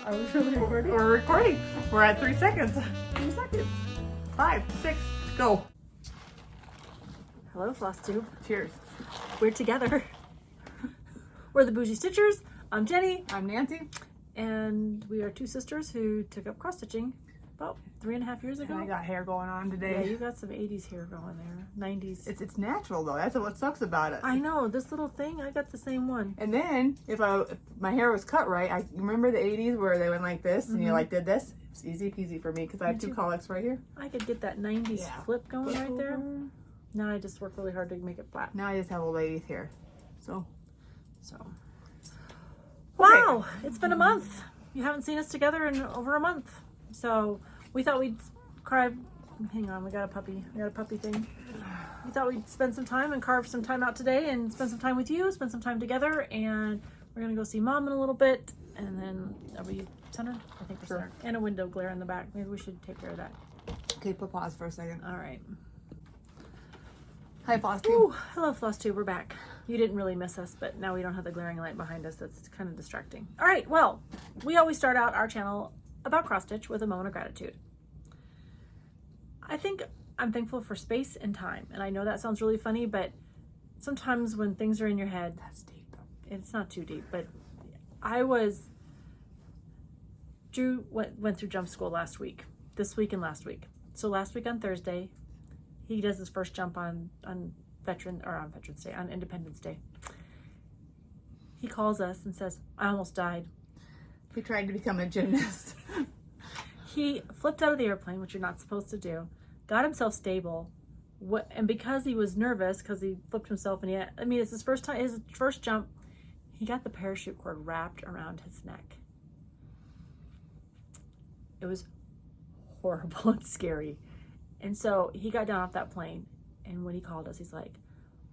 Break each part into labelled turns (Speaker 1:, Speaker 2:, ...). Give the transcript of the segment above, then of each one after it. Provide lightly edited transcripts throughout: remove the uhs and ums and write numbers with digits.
Speaker 1: Are we really recording?
Speaker 2: We're recording. We're at 3 seconds. 2 seconds. 5, 6, go.
Speaker 1: Hello, FlossTube.
Speaker 2: Cheers.
Speaker 1: We're together. We're the Bougie Stitchers. I'm Jenny.
Speaker 2: I'm Nancy.
Speaker 1: And we are two sisters who took up cross stitching about 3.5 years ago.
Speaker 2: And I got hair going on
Speaker 1: Yeah,
Speaker 2: today.
Speaker 1: you got some 80s hair going there. 90s.
Speaker 2: It's natural though. That's what sucks about it.
Speaker 1: I know. This little thing, I got the same one.
Speaker 2: And then if my hair was cut right, I remember the 80s where they went like this and you like did this. It's easy peasy for me because I have two colics right here.
Speaker 1: I could get that 90s flip going right there. Now I just work really hard to make it flat.
Speaker 2: Now I just have old lady's hair. So.
Speaker 1: Wow, it's been a month. You haven't seen us together in over a month. So we thought we'd hang on, we got a puppy thing. We thought we'd spend some time and carve some time out today and spend some time with you, spend some time together, and we're gonna go see Mom in a little bit. And then, are we centered? I think we're centered. And a window glare in the back. Maybe we should take care of that.
Speaker 2: Okay, put pause for a second.
Speaker 1: All right.
Speaker 2: Hi, FlossTube.
Speaker 1: Ooh, hello, FlossTube. We're back. You didn't really miss us, but now we don't have the glaring light behind us. That's kind of distracting. All right, well, we always start out our channel about cross stitch with a moment of gratitude. I think I'm thankful for space and time. And I know that sounds really funny, but sometimes when things are in your head,
Speaker 2: That's deep.
Speaker 1: it's not too deep, but Drew went through jump school last week, this week and last week. So last week on Thursday, he does his first jump on Veterans Day, on Independence Day. He calls us and says, I almost died.
Speaker 2: He tried to become a gymnast.
Speaker 1: He flipped out of the airplane, which you're not supposed to do, got himself stable, and because he was nervous, because he flipped himself, and it's his first jump, he got the parachute cord wrapped around his neck. It was horrible and scary. And so he got down off that plane, and when he called us, he's like,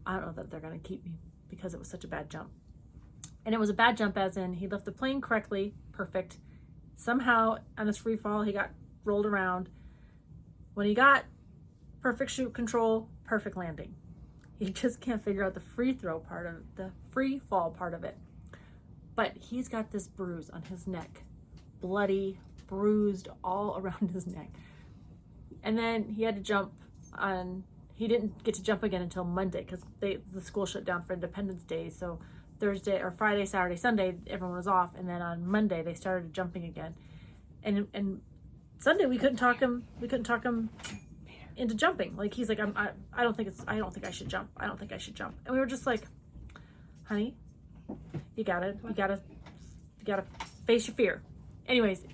Speaker 1: I don't know that they're going to keep me because it was such a bad jump. And it was a bad jump as in he left the plane correctly, perfect. Somehow on his free fall, he got rolled around. When he got perfect chute control, perfect landing. He just can't figure out the free fall part of it. But he's got this bruise on his neck, bloody, bruised all around his neck. And then he had to jump he didn't get to jump again until Monday because the school shut down for Independence Day. So Thursday or Friday, Saturday, Sunday, everyone was off. And then on Monday, they started jumping again. And Sunday, we couldn't talk him into jumping. Like, he's like, I don't think I should jump. I don't think I should jump. And we were just like, honey, you gotta face your fear. Anyways,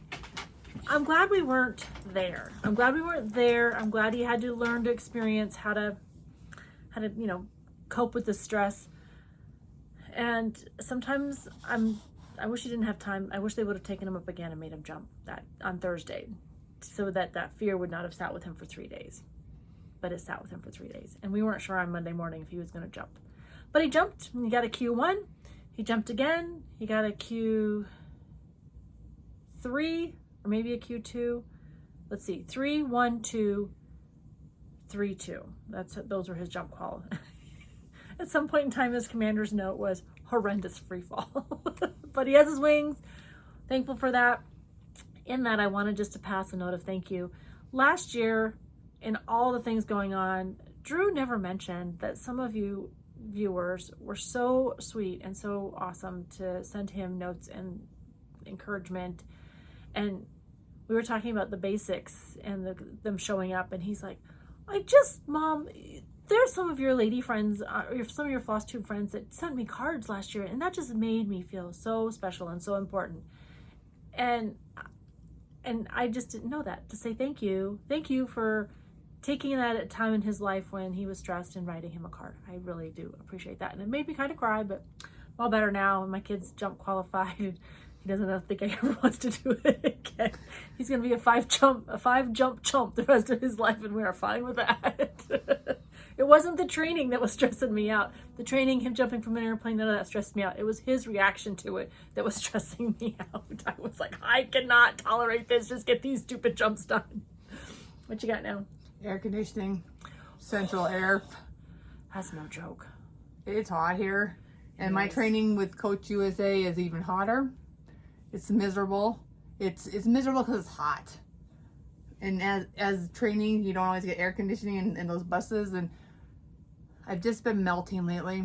Speaker 1: I'm glad we weren't there. I'm glad he had to learn to experience how to cope with the stress. And sometimes I wish he didn't have time. I wish they would have taken him up again and made him jump that on Thursday so that fear would not have sat with him for 3 days. But it sat with him for 3 days. And we weren't sure on Monday morning if he was going to jump. But he jumped. He got a Q1. He jumped again. He got a Q3 or maybe a Q2. Let's see. 3, 1, 2, 3, 2. Those were his jump qual. At some point in time, his commander's note was horrendous free fall. But he has his wings. Thankful for that. In that, I wanted just to pass a note of thank you. Last year, in all the things going on, Drew never mentioned that some of you viewers were so sweet and so awesome to send him notes and encouragement. And we were talking about the basics and them showing up, and he's like, Mom, there's some of your lady friends, some of your FlossTube friends that sent me cards last year, and that just made me feel so special and so important. And I just didn't know that, to say thank you. Thank you for taking that at a time in his life when he was stressed and writing him a card. I really do appreciate that. And it made me kind of cry, but I'm all better now. My kid's jump qualified. He doesn't think he ever wants to do it again. He's going to be a five jump chump the rest of his life, and we are fine with that. It wasn't the training that was stressing me out. The training, him jumping from an airplane, none of that stressed me out. It was his reaction to it that was stressing me out. I was like, I cannot tolerate this. Just get these stupid jumps done. What you got now?
Speaker 2: Air conditioning, central air.
Speaker 1: That's no joke.
Speaker 2: It's hot here. And my training with Coach USA is even hotter. It's miserable. It's miserable because it's hot. And as training, you don't always get air conditioning in those buses, and I've just been melting lately.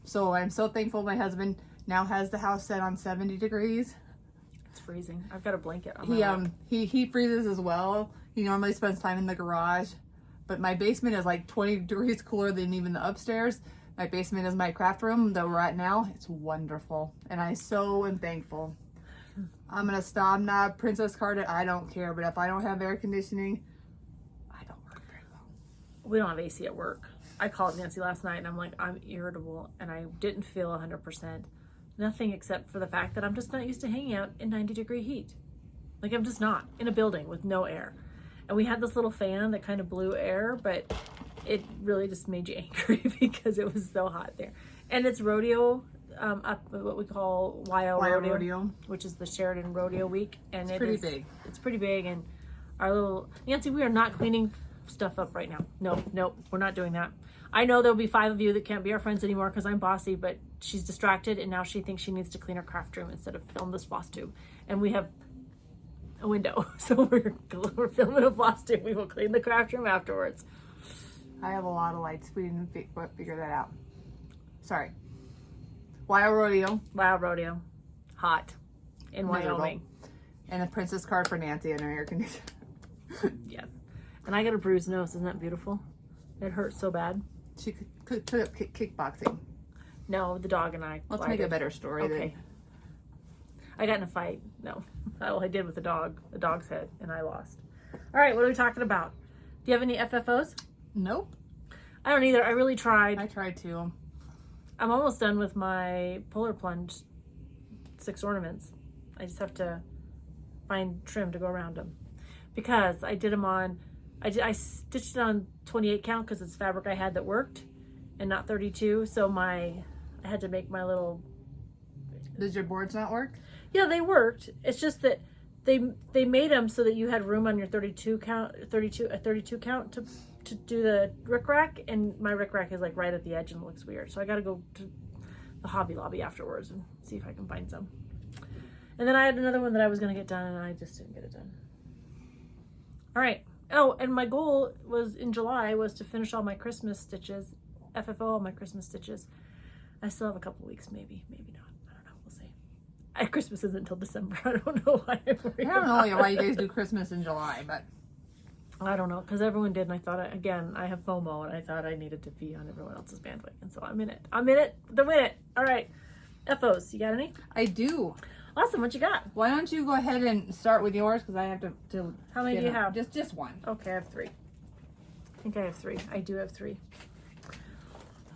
Speaker 2: So I'm so thankful my husband now has the house set on 70 degrees.
Speaker 1: It's freezing. I've got a blanket on my lap.
Speaker 2: He freezes as well. He normally spends time in the garage, but my basement is like 20 degrees cooler than even the upstairs. My basement is my craft room that we're at now. It's wonderful, and I so am thankful. I'm gonna stop. I'm not a princess carded. I don't care, but if I don't have air conditioning, I don't work very well.
Speaker 1: We don't have AC at work. I called Nancy last night and I'm like, I'm irritable, and I didn't feel 100%. Nothing except for the fact that I'm just not used to hanging out in 90-degree heat. Like, I'm just not in a building with no air. And we had this little fan that kind of blew air, but it really just made you angry because it was so hot there. And it's rodeo, up what we call rodeo, which is the Sheridan Rodeo Week. And it's
Speaker 2: pretty big.
Speaker 1: It's pretty big. And our little, Nancy, we are not cleaning stuff up right now. Nope, we're not doing that. I know there'll be 5 of you that can't be our friends anymore because I'm bossy, but she's distracted and now she thinks she needs to clean her craft room instead of film this FlossTube. And we have a window, so we're filming a FlossTube. We will clean the craft room afterwards.
Speaker 2: I have a lot of lights. We didn't figure that out. Sorry. Wild Rodeo. Hot in Wyoming. And a princess card for Nancy and her air conditioner.
Speaker 1: Yes. And I got a bruised nose. Isn't that beautiful? It hurts so bad.
Speaker 2: She could put up kickboxing.
Speaker 1: No, the dog and I.
Speaker 2: Let's make a better story.
Speaker 1: Okay. I got in a fight. No. All I did with the dog's head, and I lost. All right, what are we talking about? Do you have any FFOs?
Speaker 2: Nope.
Speaker 1: I don't either. I really tried.
Speaker 2: I tried to.
Speaker 1: I'm almost done with my Polar Plunge 6 ornaments. I just have to find trim to go around them. Because I did them on, I stitched it on 28 count because it's fabric I had that worked and not 32. So I had to make my little...
Speaker 2: Does your boards not work?
Speaker 1: Yeah, they worked. It's just that they made them so that you had room on your 32 count to do the rickrack, and my rickrack is like right at the edge and it looks weird. So I got to go to the Hobby Lobby afterwards and see if I can find some. And then I had another one that I was going to get done and I just didn't get it done. All right. Oh, and my goal was in July was to finish all my Christmas stitches, FFO all my Christmas stitches. I still have a couple weeks, maybe not. I don't know. We'll see. Christmas isn't until December. I don't know why I'm worried
Speaker 2: I don't know why you guys do Christmas in July, but
Speaker 1: I don't know, because everyone did, and I thought, again, I have FOMO, and I thought I needed to be on everyone else's bandwagon, so I'm in it to win it. All right, FOs, you got any?
Speaker 2: I do.
Speaker 1: Awesome, what you got?
Speaker 2: Why don't you go ahead and start with yours, because I have to
Speaker 1: How many do you have?
Speaker 2: Just one.
Speaker 1: Okay, I have 3. I think I have 3. I do have 3.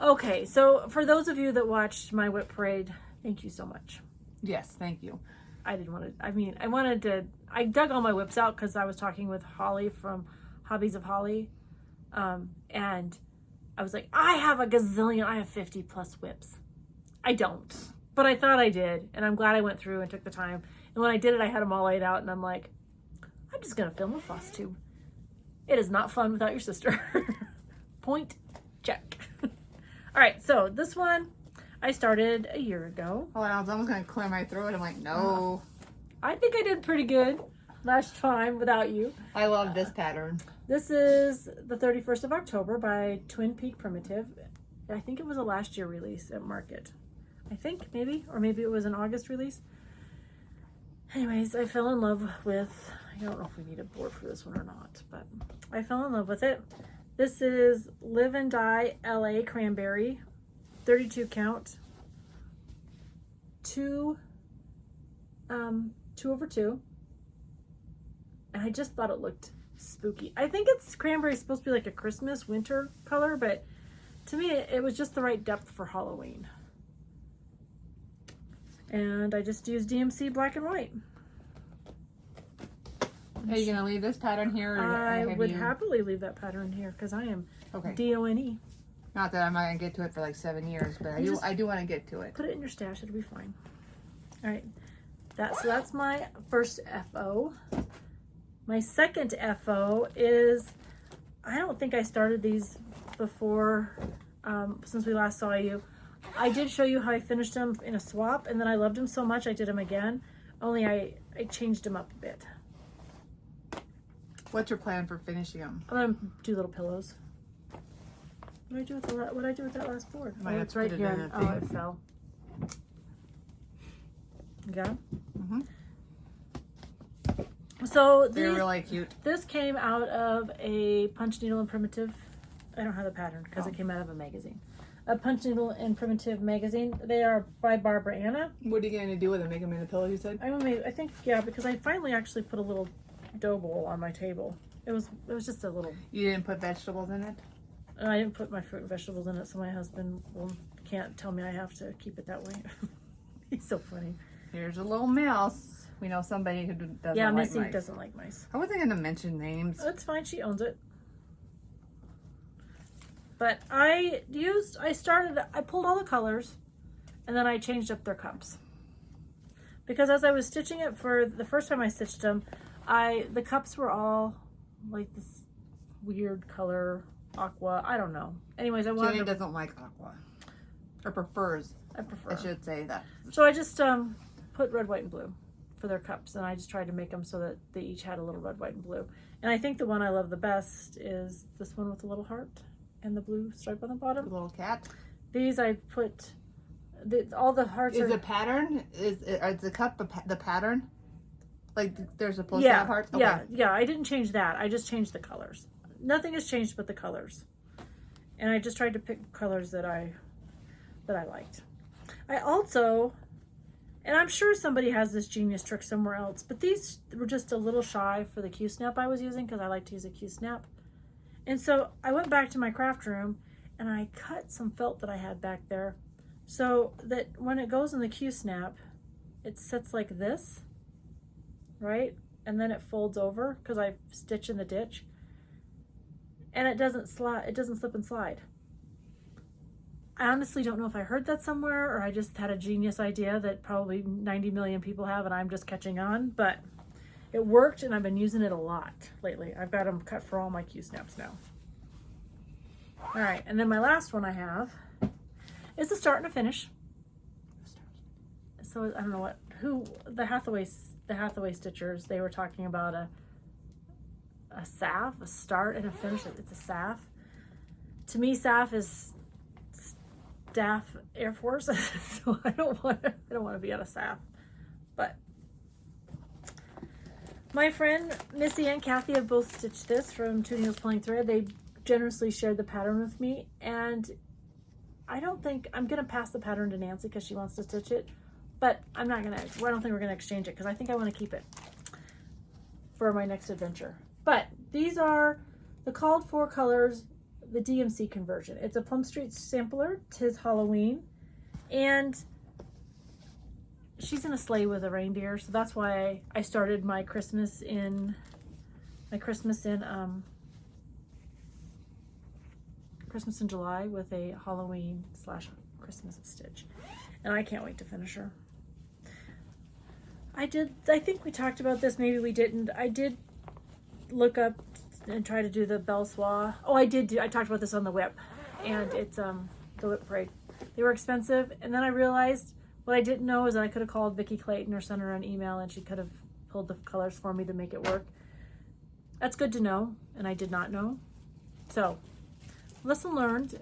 Speaker 1: Okay, so for those of you that watched my whip parade, thank you so much.
Speaker 2: Yes, thank you.
Speaker 1: I dug all my whips out because I was talking with Holly from Hobbies of Holly. And I was like, I have a gazillion, I have 50 plus whips. I don't, but I thought I did. And I'm glad I went through and took the time. And when I did it, I had them all laid out and I'm like, I'm just going to film a FlossTube. It is not fun without your sister. Point check. All right. So this one I started a year ago.
Speaker 2: Oh, I was almost going to clear my throat. I'm like, no.
Speaker 1: I think I did pretty good last time without you.
Speaker 2: I love this pattern.
Speaker 1: This is the 31st of October by Twin Peak Primitive. I think it was a last year release at Market. I think, maybe, or maybe it was an August release. Anyways, I fell in love with, I don't know if we need a board for this one or not, but I fell in love with it. This is Live and Die LA Cranberry, 32 count, 2 over 2. And I just thought it looked spooky. I think cranberry supposed to be like a Christmas winter color, but to me it was just the right depth for Halloween. And I just used DMC black and white.
Speaker 2: Are you gonna leave this pattern here? Or
Speaker 1: I would happily leave that pattern here because I am DONE.
Speaker 2: Not that I'm not gonna get to it for like 7 years, but I do want to get to it.
Speaker 1: Put it in your stash; it'll be fine. All right, so that's my first FO. My second FO is, I don't think I started these before, since we last saw you. I did show you how I finished them in a swap, and then I loved them so much I did them again. Only I I changed them up a bit.
Speaker 2: What's your plan for finishing them?
Speaker 1: I'm gonna do little pillows. What did I do with that last board?
Speaker 2: Might
Speaker 1: Oh,
Speaker 2: have
Speaker 1: it's
Speaker 2: to
Speaker 1: right
Speaker 2: put it in
Speaker 1: here.
Speaker 2: a
Speaker 1: Oh,
Speaker 2: thing.
Speaker 1: it fell. Yeah.
Speaker 2: Mm-hmm.
Speaker 1: So
Speaker 2: They're
Speaker 1: these,
Speaker 2: really cute.
Speaker 1: this came out of a punch needle and primitive. I don't have the pattern because
Speaker 2: Oh.
Speaker 1: it came out of a magazine. A punch needle and primitive magazine. They are by Barbara Anna.
Speaker 2: What are you going to do with them? Make them into pillows, you said?
Speaker 1: I think yeah, because I finally actually put a little dough bowl on my table. It was just a little.
Speaker 2: You didn't put vegetables in it?
Speaker 1: And I didn't put my fruit and vegetables in it, so my husband can't tell me I have to keep it that way. He's so funny.
Speaker 2: Here's a little mouse. We know somebody who doesn't
Speaker 1: Yeah,
Speaker 2: like
Speaker 1: Missy
Speaker 2: mice.
Speaker 1: doesn't like mice.
Speaker 2: I wasn't going to mention names.
Speaker 1: That's fine. She owns it. But I pulled all the colors and then I changed up their cups. Because as I was stitching it for the first time I stitched them, the cups were all like this weird color, aqua, I don't know. Anyways,
Speaker 2: Jenny doesn't like aqua. Or prefers.
Speaker 1: I prefer.
Speaker 2: I should say that.
Speaker 1: So I just put red, white, and blue for their cups, and I just tried to make them so that they each had a little red, white, and blue. And I think the one I love the best is this one with the little heart and the blue stripe on the
Speaker 2: The
Speaker 1: bottom.
Speaker 2: little cat.
Speaker 1: These I put all the hearts
Speaker 2: Is
Speaker 1: are
Speaker 2: the pattern, is the cup the pattern? Like they're supposed to have hearts? Okay.
Speaker 1: Yeah. I didn't change that. I just changed the colors. Nothing has changed but the colors. And I just tried to pick colors that I liked. I also, and I'm sure somebody has this genius trick somewhere else, but these were just a little shy for the Q-snap I was using because I like to use a Q-snap. And so I went back to my craft room and I cut some felt that I had back there so that when it goes in the Q-snap, it sits like this, right? And then it folds over because I stitch in the ditch. And it doesn't slip and slide. I honestly don't know if I heard that somewhere or I just had a genius idea that probably 90 million people have and I'm just catching on, but it worked and I've been using it a lot lately. I've got them cut for all my Q-snaps now. All right, and then my last one I have is a start and a finish. So I don't know the Hathaway Stitchers, they were talking about a SAF, a start and a finish. It's a SAF. To me, SAF is Staff Air Force, so I don't want to be at a SAF. But my friend Missy and Kathy have both stitched this from Two Needles Pulling Thread. They generously shared the pattern with me, and I don't think I'm gonna pass the pattern to Nancy because she wants to stitch it. But I don't think we're gonna exchange it because I think I want to keep it for my next adventure. But these are the called for colors, the DMC conversion. It's a Plum Street sampler, 'Tis Halloween, and she's in a sleigh with a reindeer, so that's why I started my Christmas in July with a Halloween / Christmas stitch, and I can't wait to finish her. I think we talked about this, maybe we didn't. I did look up and try to do the belle soie. Oh, I talked about this on the whip, and it's the whip parade. They were expensive, and then I realized what I didn't know is that I could have called Vicki Clayton or sent her an email and she could have pulled the colors for me to make it work. That's good to know, and I did not know. So, lesson learned.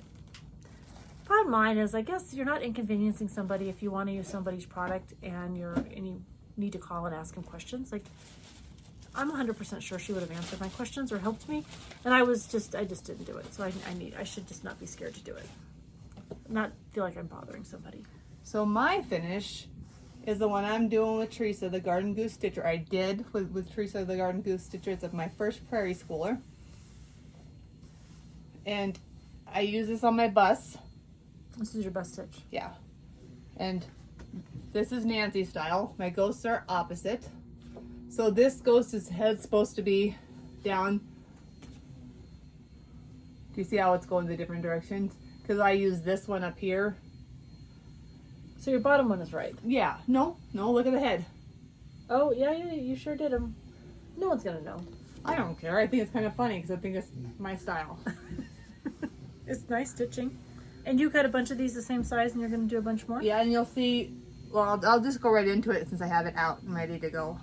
Speaker 1: Bottom line is, I guess you're not inconveniencing somebody if you want to use somebody's product and you need to call and ask them questions. Like, I'm 100% sure she would have answered my questions or helped me, and I just didn't do it. So I should just not be scared to do it. Not feel like I'm bothering somebody.
Speaker 2: So my finish is the one I'm doing with Teresa, the Garden Goose Stitcher. I did with Teresa, the Garden Goose Stitcher. It's of my first prairie schooler. And I use this on my bus.
Speaker 1: This is your best stitch.
Speaker 2: Yeah. And this is Nancy style. My ghosts are opposite. So this ghost's head's supposed to be down. Do you see how it's going the different directions? Because I use this one up here.
Speaker 1: So your bottom one is right.
Speaker 2: Yeah. No, look at the head.
Speaker 1: Oh, yeah, you sure did them. No one's going to know.
Speaker 2: I don't care. I think it's kind of funny because I think it's my style.
Speaker 1: It's nice stitching. And you cut a bunch of these the same size and you're going to do a bunch more?
Speaker 2: Yeah, and you'll see, well, I'll just go right into it since I have it out and ready to go.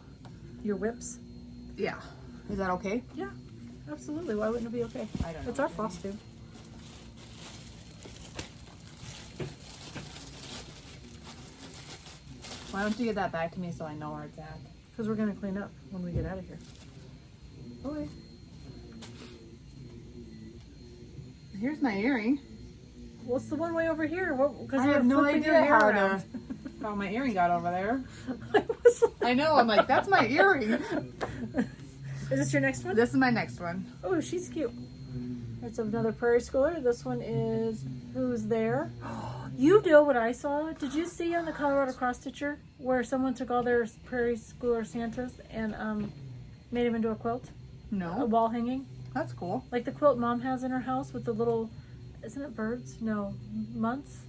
Speaker 1: your whips.
Speaker 2: Yeah. Is that okay?
Speaker 1: Yeah, absolutely. Why wouldn't it be okay?
Speaker 2: I don't know.
Speaker 1: It's our floss tube.
Speaker 2: Why don't you get that back to me so I know where it's at?
Speaker 1: Because we're going to clean up when we get out of here.
Speaker 2: Okay. Here's my earring.
Speaker 1: What's the one way over here? Because
Speaker 2: I have no idea how my earring got over there. I know. I'm like, that's my earring.
Speaker 1: Is this your next one?
Speaker 2: This is my next one.
Speaker 1: Oh, she's cute. It's another Prairie Schooler. This one is Who's There? You know what I saw? Did you see on the Colorado Cross Stitcher where someone took all their Prairie Schooler Santas and made them into a quilt? A
Speaker 2: No.
Speaker 1: wall hanging?
Speaker 2: That's cool.
Speaker 1: Like the quilt Mom has in her house with the little, isn't it birds? No, months?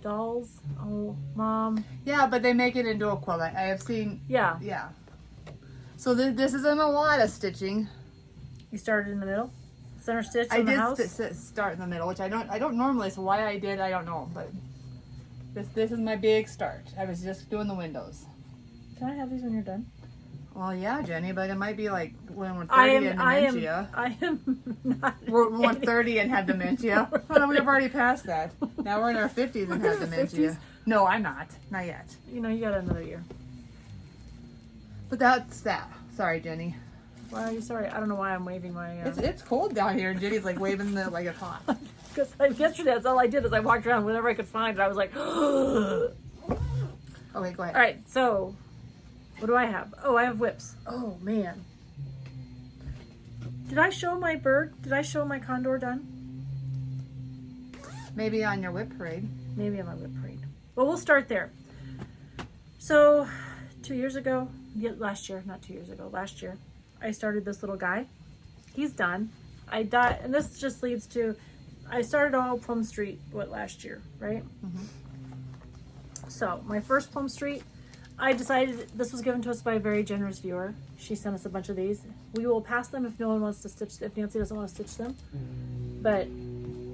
Speaker 1: Dolls? Oh, Mom.
Speaker 2: Yeah, but they make it into a quilt. I have seen.
Speaker 1: Yeah.
Speaker 2: Yeah. So this isn't a lot of stitching.
Speaker 1: You started in the middle? Center stitch
Speaker 2: I
Speaker 1: in the
Speaker 2: did
Speaker 1: house?
Speaker 2: start in the middle, which I don't normally. So why I did, I don't know. But this is my big start. I was just doing the windows.
Speaker 1: Can I have these when you're done?
Speaker 2: Well, yeah, Jenny, but it might be like when we're 30 and dementia.
Speaker 1: I am not.
Speaker 2: We're 30 and have dementia. Well, we've already passed that. Now we're in our 50s and have dementia.
Speaker 1: 50s?
Speaker 2: No, I'm not. Not yet.
Speaker 1: You know, you got another year.
Speaker 2: But that's that. Sorry, Jenny.
Speaker 1: Why are you sorry? I don't know why I'm waving my.
Speaker 2: It's cold down here, and Jenny's like waving like it's hot.
Speaker 1: Because yesterday, that's all I did is I walked around whenever I could find it. I was like, all
Speaker 2: Okay, go ahead.
Speaker 1: right, so what do I have? Oh, I have whips. Oh, man. Did I show my bird? Did I show my condor done?
Speaker 2: Maybe on your whip parade.
Speaker 1: Maybe on my whip parade. Well, we'll start there. So, 2 years ago, last year, I started this little guy. He's done. And this just leads to, I started all Plum Street, last year, right?
Speaker 2: Mm-hmm.
Speaker 1: So, my first Plum Street, I decided this was given to us by a very generous viewer. She sent us a bunch of these. We will pass them if no one wants to stitch, if Nancy doesn't want to stitch them. But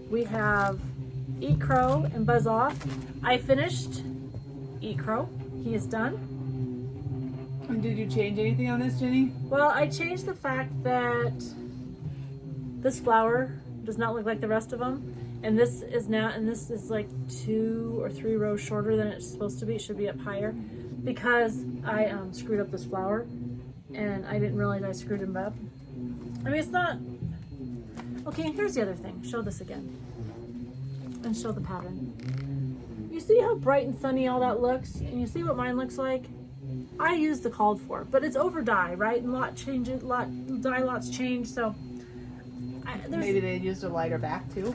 Speaker 1: we have Eat Crow and Buzz Off. I finished Eat Crow. He is done.
Speaker 2: And did you change anything on this, Jenny?
Speaker 1: Well, I changed the fact that this flower does not look like the rest of them. And this is like 2 or 3 rows shorter than it's supposed to be. It should be up higher because I screwed up this flower and I didn't realize I screwed him up. I mean, it's not... Okay, and here's the other thing. Show this again. And show the pattern. You see how bright and sunny all that looks? And you see what mine looks like? I used the called for, but it's over dye, right? And dye lots change, so...
Speaker 2: Maybe they used a lighter back too,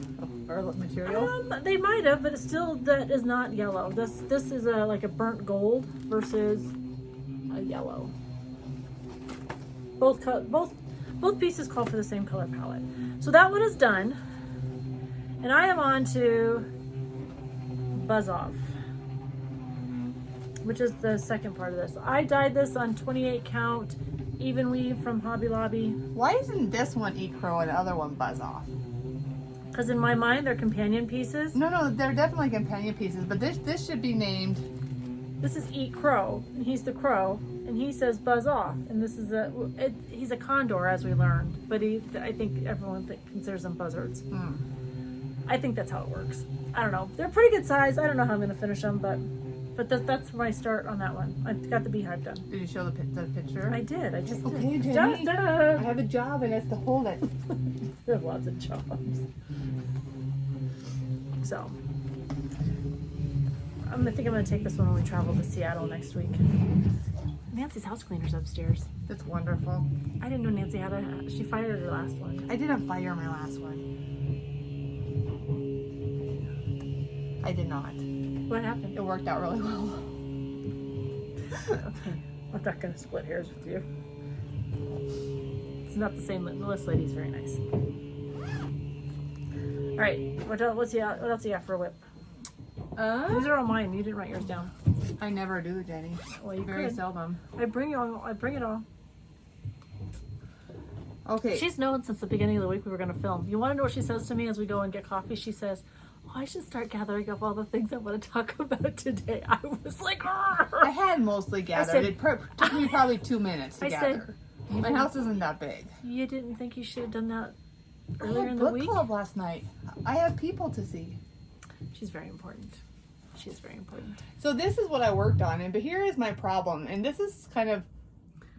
Speaker 2: or material.
Speaker 1: They might have, but it's still, that is not yellow. This is like a burnt gold versus a yellow. Both pieces call for the same color palette. So that one is done, and I am on to Buzz Off, which is the second part of this. I dyed this on 28 count even weave from Hobby Lobby.
Speaker 2: Why isn't this one Eat Crow and the other one Buzz Off?
Speaker 1: Because in my mind, they're companion pieces.
Speaker 2: No, they're definitely companion pieces, but this should be named...
Speaker 1: This is Eat Crow, and he's the crow, and he says Buzz Off, and this is he's a condor, as we learned, but I think everyone considers them buzzards. I think that's how it works. I don't know. They're pretty good size. I don't know how I'm going to finish them, but that's my start on that one. I got the beehive done.
Speaker 2: Did you show the picture?
Speaker 1: I did. I just
Speaker 2: Okay,
Speaker 1: did.
Speaker 2: Jenny.
Speaker 1: Just
Speaker 2: I have a job and it's to hold it.
Speaker 1: I have lots of jobs. So, I think I'm going to take this one when we travel to Seattle next week. Nancy's house cleaner's upstairs.
Speaker 2: It's wonderful.
Speaker 1: I didn't know Nancy she fired her last one.
Speaker 2: I didn't fire my last one. I did not.
Speaker 1: What happened?
Speaker 2: It worked out really well.
Speaker 1: Okay, I'm not going to split hairs with you. It's not the same. This lady's very nice. All right, what else you got for a whip? These are all mine. You didn't write yours down.
Speaker 2: I never do, Jenny.
Speaker 1: Well, you
Speaker 2: Very
Speaker 1: could.
Speaker 2: seldom.
Speaker 1: I bring it all.
Speaker 2: Okay.
Speaker 1: She's known since the beginning of the week we were going to film. You want to know what she says to me as we go and get coffee? She says, I should start gathering up all the things I want to talk about today. I was like,
Speaker 2: I had mostly gathered.
Speaker 1: said-
Speaker 2: It took me probably 2 minutes to
Speaker 1: I said-
Speaker 2: gather. My house isn't that big.
Speaker 1: you didn't think you should have done that
Speaker 2: I
Speaker 1: earlier
Speaker 2: had
Speaker 1: in the
Speaker 2: book
Speaker 1: week?
Speaker 2: club last night. I have people to see.
Speaker 1: She's very important. She's very important.
Speaker 2: So this is what I worked on, but here is my problem, and this is kind of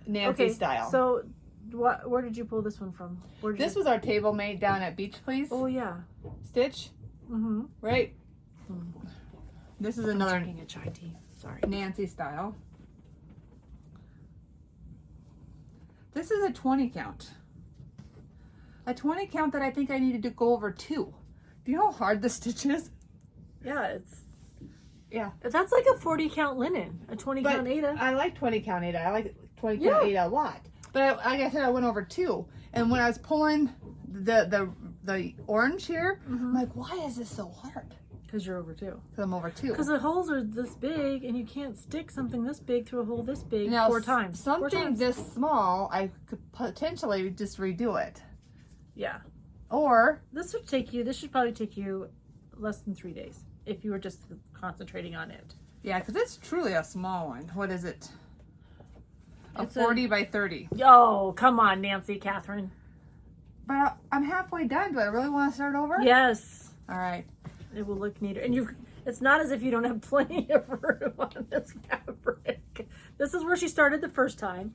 Speaker 2: Nancy style.
Speaker 1: So, where did you pull this one from?
Speaker 2: This was our table mate down at Beach Please.
Speaker 1: Oh yeah.
Speaker 2: Stitch,
Speaker 1: Mm-hmm.
Speaker 2: right? This is another
Speaker 1: Drinking a chai tea. Sorry.
Speaker 2: Nancy style. This is a 20 count. A 20 count that I think I needed to go over 2. Do you know how hard the stitch is?
Speaker 1: Yeah, it's
Speaker 2: Yeah.
Speaker 1: that's like a 40 count linen, a 20
Speaker 2: But
Speaker 1: count Ada.
Speaker 2: I like 20 count Ada. I like 20 count Ada a lot. But like I said, I went over 2. And when I was pulling the orange here, I'm like, why is this so hard?
Speaker 1: Because you're over 2.
Speaker 2: Because I'm over 2.
Speaker 1: Because the holes are this big, and you can't stick something this big through a hole this big
Speaker 2: Now,
Speaker 1: 4 times. 4
Speaker 2: something
Speaker 1: times.
Speaker 2: this small, I could potentially just redo it.
Speaker 1: Yeah.
Speaker 2: Or,
Speaker 1: This should probably take you less than 3 days if you were just concentrating on it.
Speaker 2: yeah, because it's truly a small one. What is it?
Speaker 1: It's
Speaker 2: 40 by 30.
Speaker 1: Oh, come on, Nancy, Catherine.
Speaker 2: But I'm halfway done. Do I really want to start over?
Speaker 1: Yes.
Speaker 2: All right.
Speaker 1: It will look neater. And it's not as if you don't have plenty of room on this fabric. This is where she started the first time.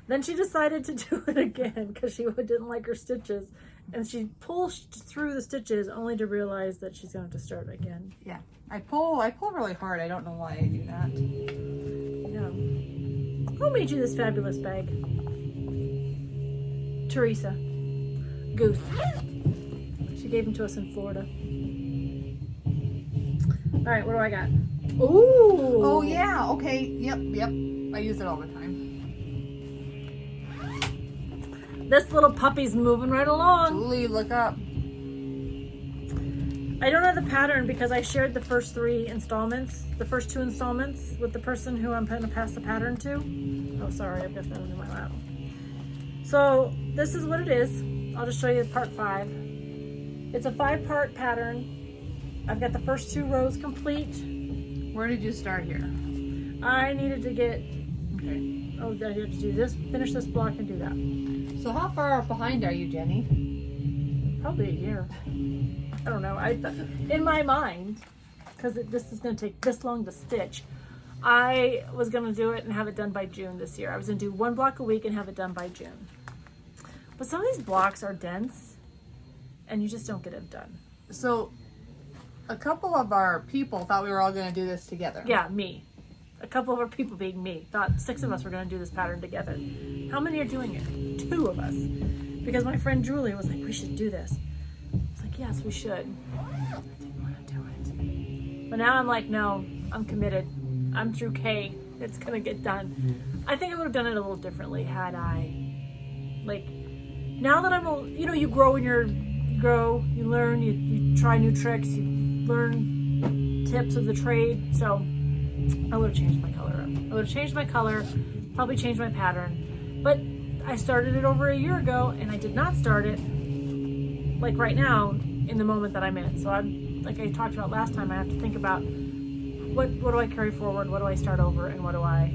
Speaker 1: Then she decided to do it again because she didn't like her stitches. And she pushed through the stitches only to realize that she's going to have to start again.
Speaker 2: Yeah. I pull really hard. I don't know why I do that.
Speaker 1: Yeah. Who made you this fabulous bag? Teresa. Goose. She gave them to us in Florida. All right, what do I got? Ooh.
Speaker 2: Oh, yeah. Okay. Yep. I use it all the time.
Speaker 1: This little puppy's moving right along.
Speaker 2: Julie, look up.
Speaker 1: I don't have the pattern because I shared the first 2 installments with the person who I'm going to pass the pattern to. Oh, sorry, I've got that under my lap. So this is what it is. I'll just show you part 5. It's a 5-part pattern. I've got the first 2 rows complete.
Speaker 2: Where did you start here?
Speaker 1: I needed to get,
Speaker 2: Okay.
Speaker 1: I had to do this, finish this block and do that.
Speaker 2: So how far behind are you, Jenny?
Speaker 1: Probably a year. I don't know. In my mind, because this is going to take this long to stitch, I was going to do it and have it done by June this year. I was going to do 1 block a week and have it done by June. But some of these blocks are dense, and you just don't get it done.
Speaker 2: So a couple of our people thought we were all going to do this together.
Speaker 1: Yeah, me. A couple of our people being me thought 6 of us were going to do this pattern together. How many are doing it? 2 of us. Because my friend Julie was like, we should do this. It's like, yes, we should. I didn't want to do it. But now I'm like, no, I'm committed. I'm through K. It's going to get done. I think I would have done it a little differently had I, like, now that I'm, you grow and you learn, you try new tricks, you learn tips of the trade. So I would have changed my color up. I would have changed my color, probably changed my pattern. But I started it over a year ago, and I did not start it, like right now, in the moment that I'm in. So like I talked about last time, I have to think about what do I carry forward, what do I start over, and what do I...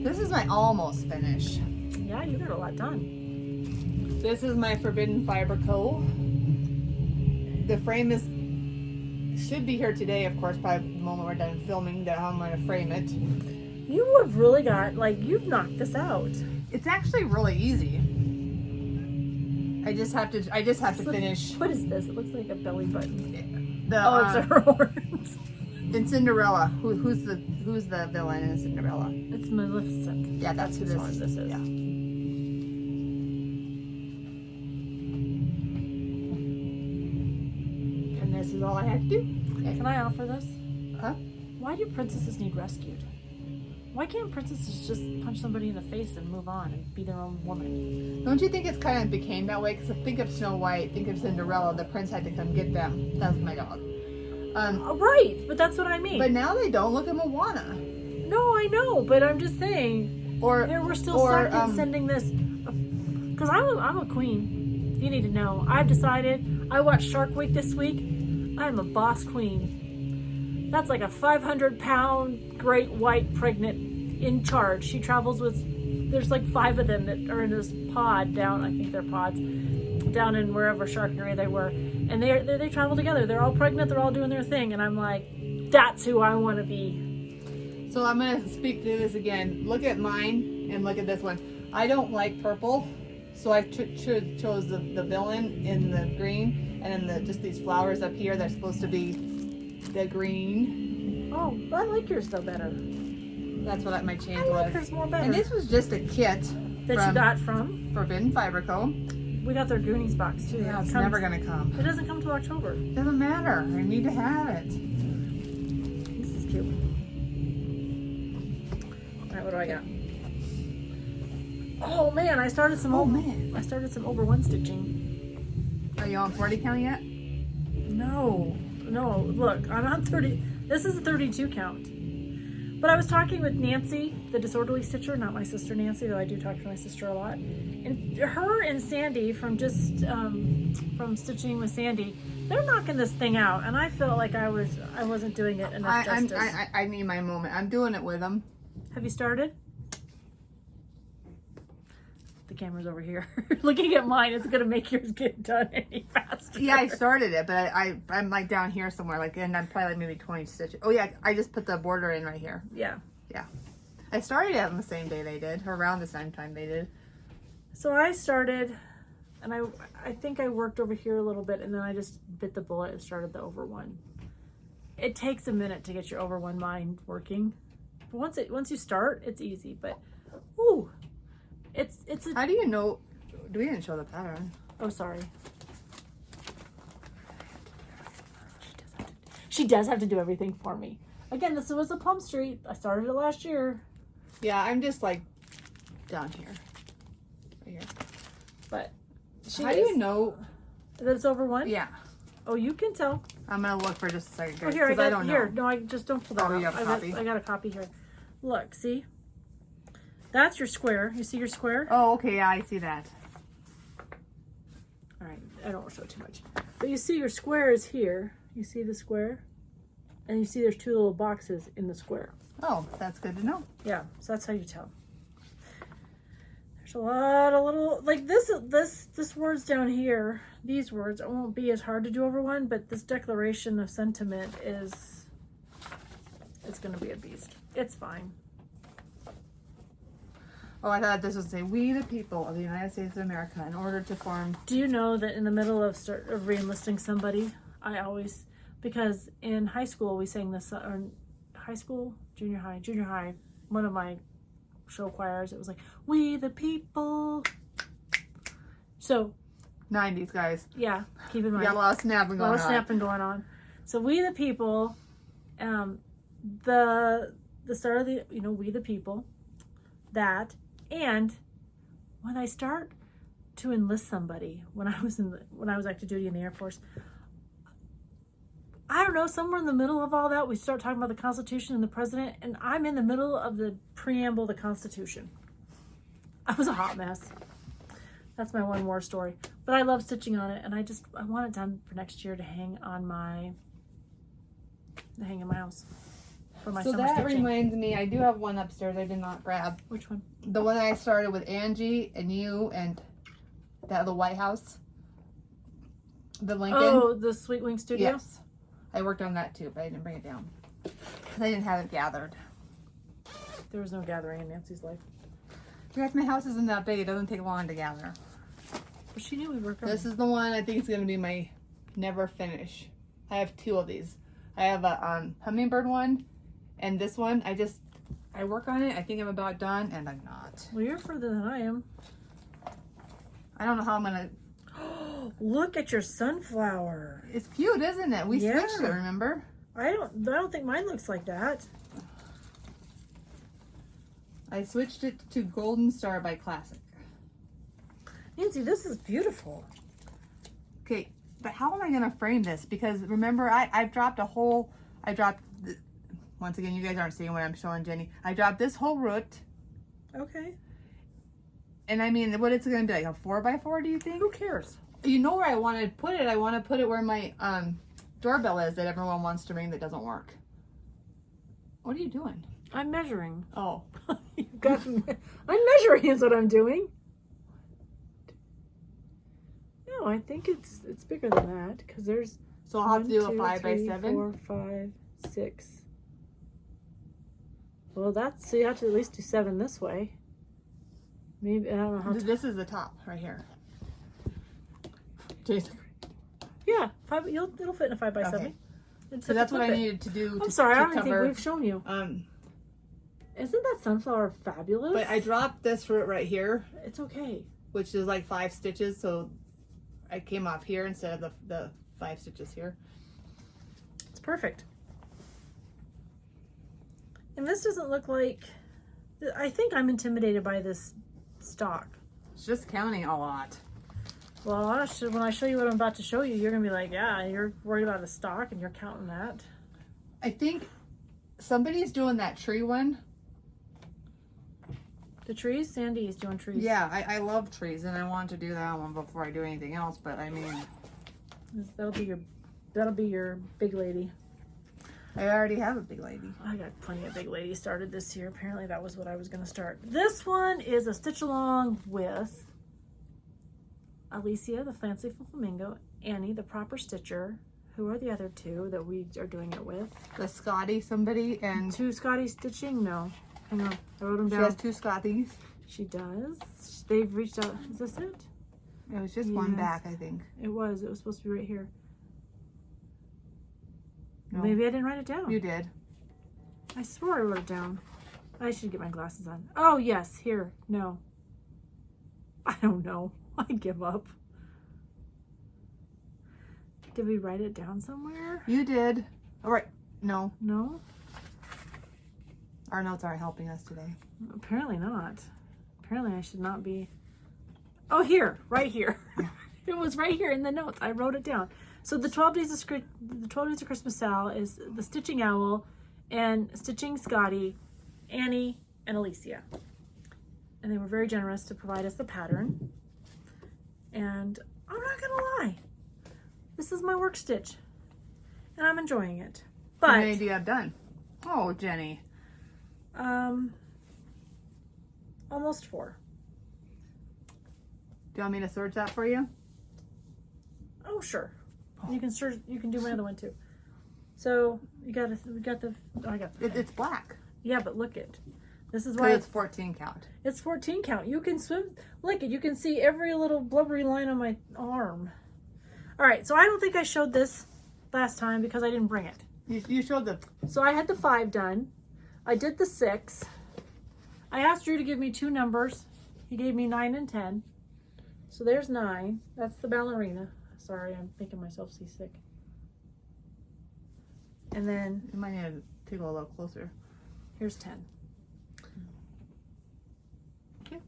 Speaker 2: This is my almost finish.
Speaker 1: Yeah, you got a lot done.
Speaker 2: This is my Forbidden Fiber Co. The frame should be here today, of course, by the moment we're done filming, how I'm going to frame it.
Speaker 1: You have really got, you've knocked this out.
Speaker 2: It's actually really easy. I just have to finish.
Speaker 1: What is this? It looks like a belly button.
Speaker 2: It's
Speaker 1: her horns.
Speaker 2: In Cinderella. Who's the villain in Cinderella?
Speaker 1: It's Maleficent.
Speaker 2: Yeah, that's who
Speaker 1: this is.
Speaker 2: Yeah.
Speaker 1: And this is all I had to do.
Speaker 2: Okay.
Speaker 1: Can I offer this?
Speaker 2: Huh?
Speaker 1: Why do princesses need rescued? Why can't princesses just punch somebody in the face and move on and be their own woman?
Speaker 2: Don't you think it's kind of became that way? Because think of Snow White, think of Cinderella, the prince had to come get them. That was my dog.
Speaker 1: Right, but that's what I mean.
Speaker 2: But now they don't. Look at Moana.
Speaker 1: No, I know, but I'm just saying. We're still stuck in sending this. Because I'm a queen. You need to know. I've decided, I watched Shark Week this week. I'm a boss queen. That's like a 500-pound great white pregnant in charge. She travels with, there's like 5 of them that are in this pod down, I think they're pods, down in wherever shark area they were. And they travel together. They're all pregnant. They're all doing their thing. And I'm like, that's who I want to be.
Speaker 2: So I'm going to speak to this again. Look at mine and look at this one. I don't like purple. So I chose the villain in the green. And then just these flowers up here, they're supposed to be the green.
Speaker 1: Oh, I like yours though better.
Speaker 2: That's what my change
Speaker 1: I like
Speaker 2: was.
Speaker 1: hers more better.
Speaker 2: And this was just a kit
Speaker 1: that you got from
Speaker 2: Forbidden Fiber Co.
Speaker 1: We got their Goonies box too.
Speaker 2: Yeah, it's never gonna come.
Speaker 1: It doesn't come till October.
Speaker 2: Doesn't matter. I need to have it.
Speaker 1: This is cute. All right, what do I got? Oh man, I started some. I started some over one stitching.
Speaker 2: Are you on 40 count yet?
Speaker 1: No. Look, I'm on 30. This is a 32 count. But I was talking with Nancy, the disorderly stitcher, not my sister Nancy, though I do talk to my sister a lot. And her and Sandy from from Stitching with Sandy, they're knocking this thing out, and I felt like I wasn't doing it enough justice.
Speaker 2: I need my moment. I'm doing it with them.
Speaker 1: Have you started? The camera's over here. Looking at mine, it's gonna make yours get done any faster.
Speaker 2: Yeah, I started it, but I'm like down here somewhere, like, and I'm probably like maybe 20 stitches. Oh yeah, I just put the border in right here.
Speaker 1: Yeah.
Speaker 2: Yeah. I started it on the same day they did, or around the same time they did.
Speaker 1: So I started, and I think I worked over here a little bit, and then I just bit the bullet and started the over one. It takes a minute to get your over one mind working, but once you start, it's easy. But ooh, it's a.
Speaker 2: How do you know? We didn't show the pattern.
Speaker 1: Oh, sorry. She does have to do everything for me. Again, this was a Plum Street. I started it last year.
Speaker 2: Yeah, I'm just like down here. Right here.
Speaker 1: But
Speaker 2: how do you know
Speaker 1: that it's over one?
Speaker 2: Yeah.
Speaker 1: Oh, you can tell.
Speaker 2: I'm gonna look for just a second, guys.
Speaker 1: Oh, here,
Speaker 2: I don't know.
Speaker 1: Here, no, I just don't pull that
Speaker 2: Oh,
Speaker 1: out.
Speaker 2: you have a copy?
Speaker 1: I got a copy here. Look, see? That's your square. You see your square?
Speaker 2: Oh, okay, yeah, I see that.
Speaker 1: All right, I don't want to show too much. But you see your square is here. You see the square? And you see there's 2 little boxes in the square.
Speaker 2: Oh, that's good to know.
Speaker 1: Yeah, so that's how you tell. There's a lot of little, like this words down here, these words, it won't be as hard to do over one, but this declaration of sentiment it's going to be a beast. It's fine.
Speaker 2: Oh, I thought this would say, we the people of the United States of America, in order to form...
Speaker 1: Do you know that in the middle of re-enlisting somebody, because in high school we sang this, or high school, junior high, one of my show choirs, it was like, we the people. So
Speaker 2: 90s, guys.
Speaker 1: yeah, keep in mind.
Speaker 2: We got a lot of snapping going
Speaker 1: on. So we the people, the start of the, we the people, that, and when I start to enlist somebody, when I was active duty in the Air Force, I don't know, somewhere in the middle of all that, we start talking about the Constitution and the president, and I'm in the middle of the preamble of the Constitution. I was a hot mess. That's my one war story. But I love stitching on it, and I want it done for next year to hang in my house for my summer
Speaker 2: that
Speaker 1: stitching.
Speaker 2: reminds me, I do have one upstairs I did not grab.
Speaker 1: Which one?
Speaker 2: The one I started with Angie and you and the White House. The Lincoln.
Speaker 1: Oh, the Sweet Wing Studio?
Speaker 2: Yes. I worked on that too, but I didn't bring it down. Because I didn't have it gathered.
Speaker 1: There was no gathering in Nancy's life.
Speaker 2: Guys, my house isn't that big. It doesn't take long to gather.
Speaker 1: But she knew we'd work on it.
Speaker 2: This is the one I think is going to be my never finish. I have 2 of these. I have a hummingbird one, and this one, I work on it. I think I'm about done, and I'm not.
Speaker 1: Well, you're further than I am.
Speaker 2: I don't know how I'm going to...
Speaker 1: Look at your sunflower.
Speaker 2: It's cute, isn't it? We
Speaker 1: Yeah.
Speaker 2: switched it, remember?
Speaker 1: I don't think mine looks like that.
Speaker 2: I switched it to Golden Star by Classic.
Speaker 1: Nancy, this is beautiful.
Speaker 2: Okay, but how am I going to frame this? Because remember, I've dropped once again, you guys aren't seeing what I'm showing Jenny. I dropped this whole root.
Speaker 1: Okay.
Speaker 2: And I mean, what it's going to be, like a 4x4, do you think?
Speaker 1: Who cares?
Speaker 2: You know where I want to put it? I want to put it where my doorbell is that everyone wants to ring that doesn't work. What are you doing?
Speaker 1: I'm measuring.
Speaker 2: Oh.
Speaker 1: I'm measuring is what I'm doing. No, I think it's bigger than that because there's.
Speaker 2: So I'll have to do
Speaker 1: 1,
Speaker 2: a
Speaker 1: 2,
Speaker 2: 5 by
Speaker 1: 3,
Speaker 2: 7.
Speaker 1: 4, 5, 6. Well, that's so you have to at least do 7 this way. Maybe I don't know how.
Speaker 2: This is the top right here. Jason.
Speaker 1: Yeah, 5. It'll fit in a 5 by 7.
Speaker 2: So that's what I needed to do.
Speaker 1: I'm sorry, I don't
Speaker 2: cover,
Speaker 1: think we've shown you. Isn't that sunflower fabulous?
Speaker 2: But I dropped this root right here.
Speaker 1: It's okay.
Speaker 2: Which is like 5 stitches, so I came off here instead of the 5 stitches here.
Speaker 1: It's perfect. And this doesn't look like. I think I'm intimidated by this stock.
Speaker 2: It's just counting a lot.
Speaker 1: Well, when I show you what I'm about to show you, you're gonna be like, yeah, you're worried about a stock and you're counting that.
Speaker 2: I think somebody's doing that tree one.
Speaker 1: The trees? Sandy is doing trees.
Speaker 2: Yeah, I love trees and I want to do that one before I do anything else, but I mean,
Speaker 1: that'll be your big lady.
Speaker 2: I already have a big lady.
Speaker 1: I got plenty of big ladies started this year. Apparently that was what I was gonna start. This one is a stitch along with Alicia, the Fanciful Flamingo, Annie, the Proper Stitcher. Who are the other two that we are doing it with?
Speaker 2: The Scotty somebody and
Speaker 1: 2 Scotty stitching? No. Hang on. I wrote them
Speaker 2: she
Speaker 1: down.
Speaker 2: has 2 Scotties.
Speaker 1: She does. They've reached out. Is this it?
Speaker 2: It was just one back, I think.
Speaker 1: It was. It was supposed to be right here.
Speaker 2: No.
Speaker 1: Maybe I didn't write it down.
Speaker 2: You did.
Speaker 1: I swore I wrote it down. I should get my glasses on. Oh, yes. Here. No. I don't know. I give up. Did we write it down somewhere?
Speaker 2: You did. All right. No.
Speaker 1: No?
Speaker 2: Our notes aren't helping us today.
Speaker 1: Apparently not. Apparently I should not be. Oh, here. Right here. It was right here in the notes. I wrote it down. So the 12 Days of Christmas Sal is the Stitching Owl and Stitching Scotty, Annie, and Alicia. And they were very generous to provide us the pattern. And I'm not gonna lie, this is my work stitch, and I'm enjoying it. But
Speaker 2: how many do you have done? Oh, Jenny.
Speaker 1: Almost 4.
Speaker 2: Do you want me to search that for you?
Speaker 1: Oh, sure. You can search. You can do my other one too. So we got the. Oh, I got.
Speaker 2: It's black.
Speaker 1: Yeah, but look it. This is why
Speaker 2: it's 14 count.
Speaker 1: It's 14 count. You can swim. Look it. You can see every little blubbery line on my arm. All right. So I don't think I showed this last time because I didn't bring it.
Speaker 2: You showed the.
Speaker 1: So I had the 5 done. I did the 6. I asked Drew to give me 2 numbers. He gave me 9 and 10. So there's 9. That's the ballerina. Sorry, I'm making myself seasick. And then
Speaker 2: You might need to go a little closer.
Speaker 1: here's 10. Okay.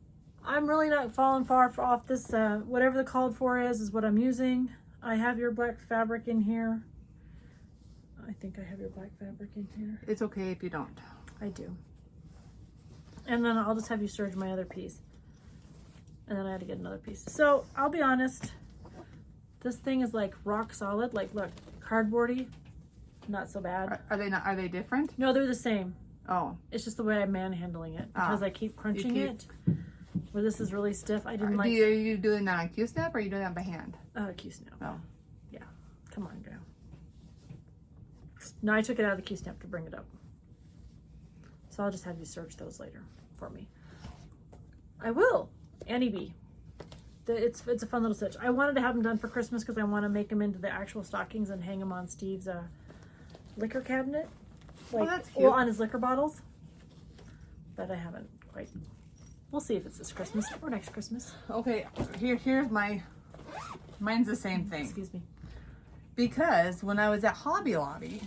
Speaker 1: I'm really not falling far off this. Whatever the called for is what I'm using. I have your black fabric in here. I think I have your black fabric in here.
Speaker 2: It's okay if you don't.
Speaker 1: I do. And then I'll just have you serge my other piece. And then I had to get another piece. So I'll be honest. This thing is like rock solid. Like, look, cardboardy. Not so bad.
Speaker 2: Are they not? Are they different?
Speaker 1: No, they're the same.
Speaker 2: Oh.
Speaker 1: It's just the way I'm manhandling it because I keep crunching it. Where this is really stiff. I didn't like.
Speaker 2: Are you doing that on Q-snap or are you doing that by hand?
Speaker 1: Q-snap.
Speaker 2: Oh.
Speaker 1: Yeah. Come on, girl. No, I took it out of the Q-snap to bring it up. So I'll just have you search those later for me. I will. Annie B. It's a fun little stitch. I wanted to have them done for Christmas because I want to make them into the actual stockings and hang them on Steve's liquor cabinet. Like,
Speaker 2: that's cute.
Speaker 1: well, on his liquor bottles. But I haven't quite. We'll see if it's this Christmas or next Christmas.
Speaker 2: Okay, here's mine's the same thing.
Speaker 1: Excuse me.
Speaker 2: Because when I was at Hobby Lobby,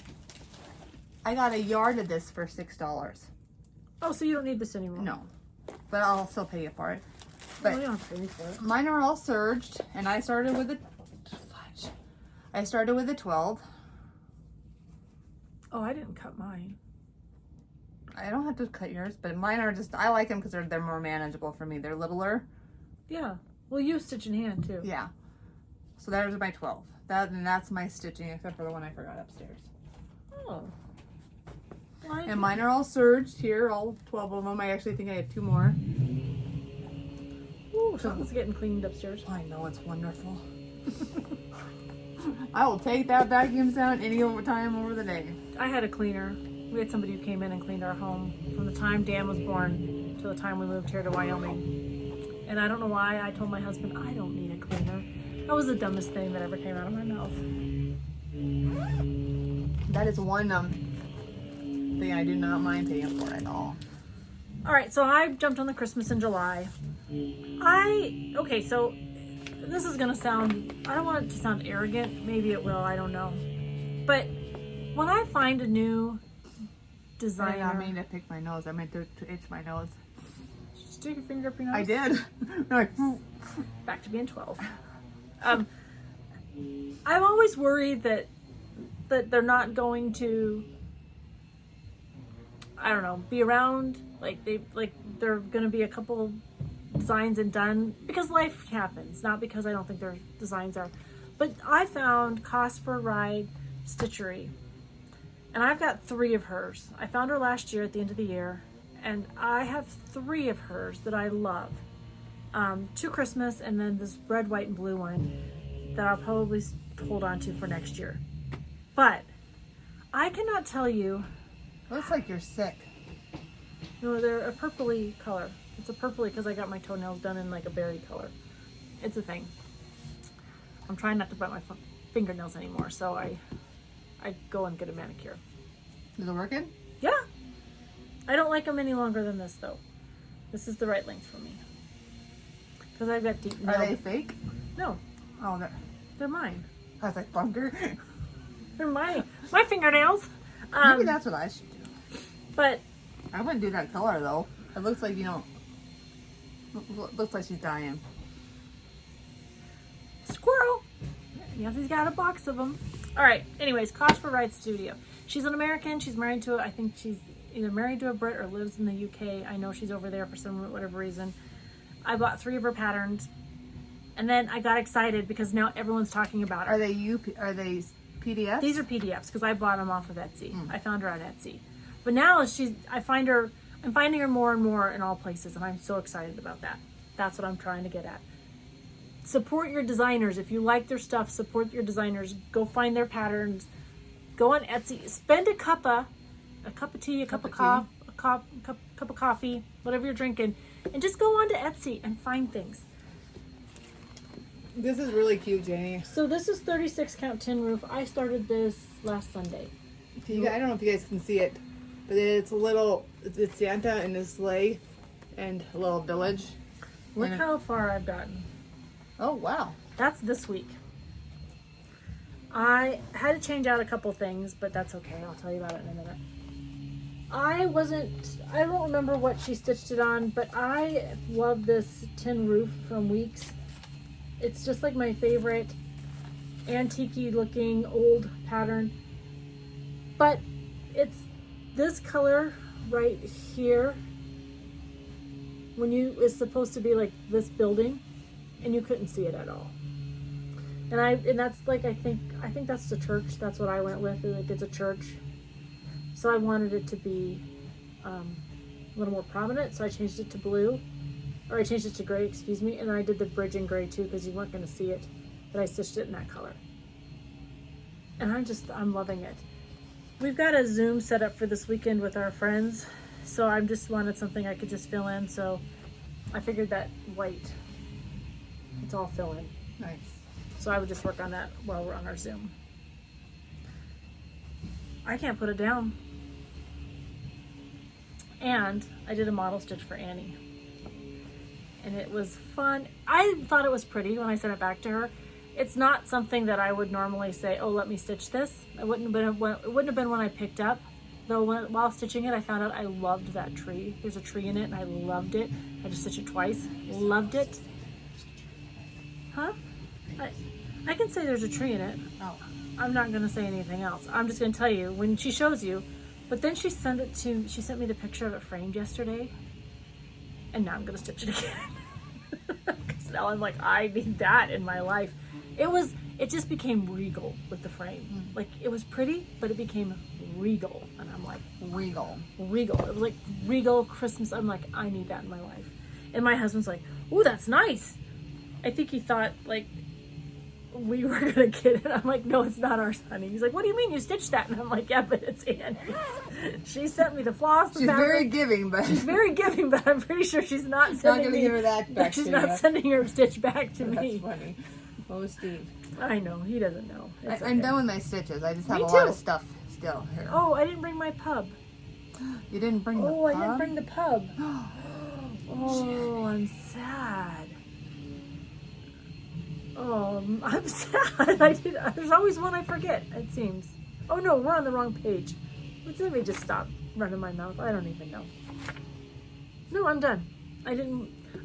Speaker 2: I got a yard of this for $6.
Speaker 1: Oh, so you don't need this anymore?
Speaker 2: No, but I'll still pay you for it. But
Speaker 1: you don't have to pay me for it.
Speaker 2: mine are all serged, and I started with a 12.
Speaker 1: Oh, I didn't cut mine.
Speaker 2: I don't have to cut yours, but mine are just, I like them because they're more manageable for me. They're littler.
Speaker 1: Yeah. Well, you stitch in hand too.
Speaker 2: Yeah. So there's my 12. And that's my stitching, except for the one I forgot upstairs.
Speaker 1: Oh.
Speaker 2: And mine are all serged here, all 12 of them. I actually think I have 2 more.
Speaker 1: Ooh, something's getting cleaned upstairs.
Speaker 2: I know, it's wonderful. I will take that vacuum sound any time over the day.
Speaker 1: I had a cleaner. We had somebody who came in and cleaned our home from the time Dan was born to the time we moved here to Wyoming. And I don't know why I told my husband I don't need a cleaner. That was the dumbest thing that ever came out of my mouth.
Speaker 2: That is one thing I do not mind paying for at all.
Speaker 1: All right, so I jumped on the Christmas in July. Okay, so this is gonna sound, I don't want it to sound arrogant. Maybe it will, I don't know. But when I find a new designer.
Speaker 2: I mean to pick my nose. I meant to itch my nose.
Speaker 1: Stick your finger up your nose.
Speaker 2: I did. Like,
Speaker 1: back to being 12. I'm always worried that they're not going to, I don't know, be around. They're going to be a couple designs and done, because life happens, not because I don't think their designs are. But I found Cost for a Ride Stitchery, and I've got 3 of hers. I found her last year at the end of the year, and I have 3 of hers that I love. 2 Christmas, and then this red, white, and blue one that I'll probably hold on to for next year. But I cannot tell you.
Speaker 2: looks like you're sick.
Speaker 1: No, they're a purpley color. It's a purpley because I got my toenails done in like a berry color. It's a thing. I'm trying not to bite my fingernails anymore, so I go and get a manicure.
Speaker 2: Is it working?
Speaker 1: Yeah. I don't like them any longer than this, though. This is the right length for me. Because I've got deep nails.
Speaker 2: Are they fake?
Speaker 1: No,
Speaker 2: Oh,
Speaker 1: they're mine.
Speaker 2: I was like, bunker.
Speaker 1: They're my fingernails.
Speaker 2: Maybe that's what I should do.
Speaker 1: But
Speaker 2: I wouldn't do that color though. It looks like, looks like she's dying.
Speaker 1: squirrel. Yes, he's got a box of them. All right. Anyways, Cost for Ride Studio. She's an American. She's married to, I think she's either married to a Brit or lives in the UK. I know she's over there for whatever reason. I bought 3 of her patterns, and then I got excited because now everyone's talking about her.
Speaker 2: Are they PDFs?
Speaker 1: These are PDFs because I bought them off of Etsy. I found her on Etsy, but now I'm finding her more and more in all places, and I'm so excited about that. That's what I'm trying to get at. Support your designers. If you like their stuff, support your designers. Go find their patterns. Go on Etsy. Spend a cup of tea, a cup of coffee, whatever you're drinking, and just go on to Etsy and find things.
Speaker 2: This is really cute, Janie.
Speaker 1: So this is 36 count tin roof. I started this last Sunday.
Speaker 2: I don't know if you guys can see it, but it's Santa and his sleigh and a little village.
Speaker 1: Look how far I've gotten.
Speaker 2: Oh, wow.
Speaker 1: That's this week. I had to change out a couple things, but that's okay. I'll tell you about it in a minute. I don't remember what she stitched it on, but I love this tin roof from Weeks. It's just like my favorite antique-y looking old pattern. But it's this color right here is supposed to be like this building, and you couldn't see it at all. And that's like, I think that's the church. That's what I went with. Like, it's a church. So I wanted it to be a little more prominent, so I changed it to blue. Or I changed it to gray, excuse me, and I did the bridge in gray too because you weren't going to see it, but I stitched it in that color. And I'm loving it. We've got a Zoom set up for this weekend with our friends, so I just wanted something I could just fill in, so I figured that white, it's all fill in.
Speaker 2: Nice.
Speaker 1: So I would just work on that while we're on our Zoom. I can't put it down. And I did a model stitch for Annie. And it was fun. I thought it was pretty when I sent it back to her. It's not something that I would normally say, oh, let me stitch this. It wouldn't have been when I picked up. Though while stitching it, I found out I loved that tree. There's a tree in it and I loved it. I just stitched it twice. Loved it. Huh? I can say there's a tree in it.
Speaker 2: Oh.
Speaker 1: I'm not going to say anything else. I'm just going to tell you when she shows you. But then she sent me the picture of it framed yesterday. And now I'm going to stitch it again. Because now I'm like, I need that in my life. It just became regal with the frame. Like, it was pretty, but it became regal. And I'm like,
Speaker 2: Regal.
Speaker 1: regal. It was like regal Christmas. I'm like, I need that in my life. And my husband's like, ooh, that's nice. I think he thought, like, we were gonna get it. I'm like, no, it's not ours, honey. He's like, what do you mean you stitched that? And I'm like, yeah, but it's Annie's. She sent me the floss.
Speaker 2: She's very giving, but
Speaker 1: she's very giving, but I'm pretty sure she's not sending me
Speaker 2: her that back.
Speaker 1: She's not sending her stitch back to
Speaker 2: That's
Speaker 1: me.
Speaker 2: funny. Oh, Steve.
Speaker 1: I know, he doesn't know. It's
Speaker 2: I'm
Speaker 1: okay.
Speaker 2: done with my stitches. I just have
Speaker 1: Me
Speaker 2: a lot
Speaker 1: too.
Speaker 2: of stuff still here.
Speaker 1: Oh, I didn't bring my pub.
Speaker 2: You didn't bring the
Speaker 1: Oh, I didn't
Speaker 2: pub?
Speaker 1: bring the pub. Oh, I'm sad. Oh, I'm sad. There's always one I forget, it seems. Oh no, we're on the wrong page. Let me just stop running my mouth. I don't even know. No, I'm done. I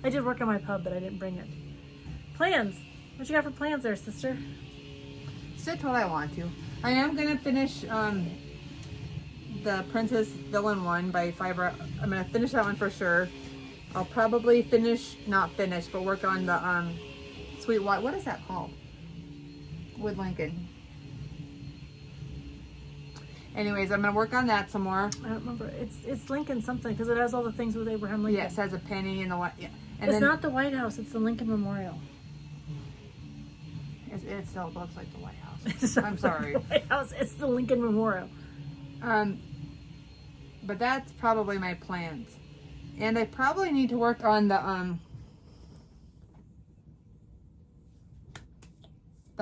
Speaker 1: did work on my pub, but I didn't bring it. Plans. What you got for plans there, sister?
Speaker 2: Stitch what I want to. I am going to finish the Princess Villain one by Fiber. I'm going to finish that one for sure. I'll probably not finish, but work on the Sweet White. What is that called? With Lincoln. Anyways, I'm going to work on that some more.
Speaker 1: I don't remember. It's Lincoln something because it has all the things with Abraham Lincoln.
Speaker 2: Yes, it has a penny and the what? Yeah. And
Speaker 1: It's
Speaker 2: then
Speaker 1: not the White House. It's the Lincoln Memorial.
Speaker 2: it still looks like the White House.
Speaker 1: It's not
Speaker 2: I'm sorry.
Speaker 1: the White House. It's the Lincoln Memorial.
Speaker 2: But that's probably my plans. And I probably need to work on the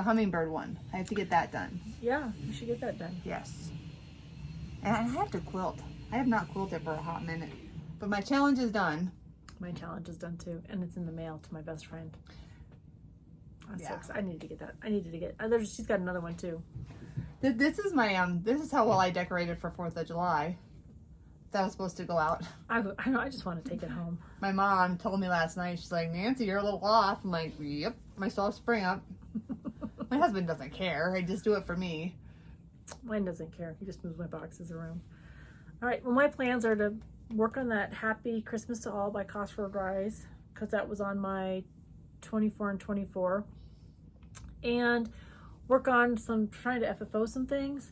Speaker 2: hummingbird one. I have to get that done.
Speaker 1: Yeah, you should get that done.
Speaker 2: Yes. And I have to quilt. I have not quilted for a hot minute. But my challenge is done.
Speaker 1: My challenge is done too, and it's in the mail to my best friend.
Speaker 2: Yeah.
Speaker 1: I needed to get that. I needed to get. She's got another one too.
Speaker 2: This is my this is how well I decorated for 4th of July. That was supposed to go out.
Speaker 1: I know. I just want to take it home.
Speaker 2: My mom told me last night. She's like, Nancy, you're a little off. I'm like, yep. I still have spring up. My husband doesn't care. I just do it for me.
Speaker 1: Mine doesn't care. He just moves my boxes around. All right. Well, my plans are to work on that Happy Christmas to All by Cosford Rise because that was on my 24 and 24, and work on trying to FFO some things,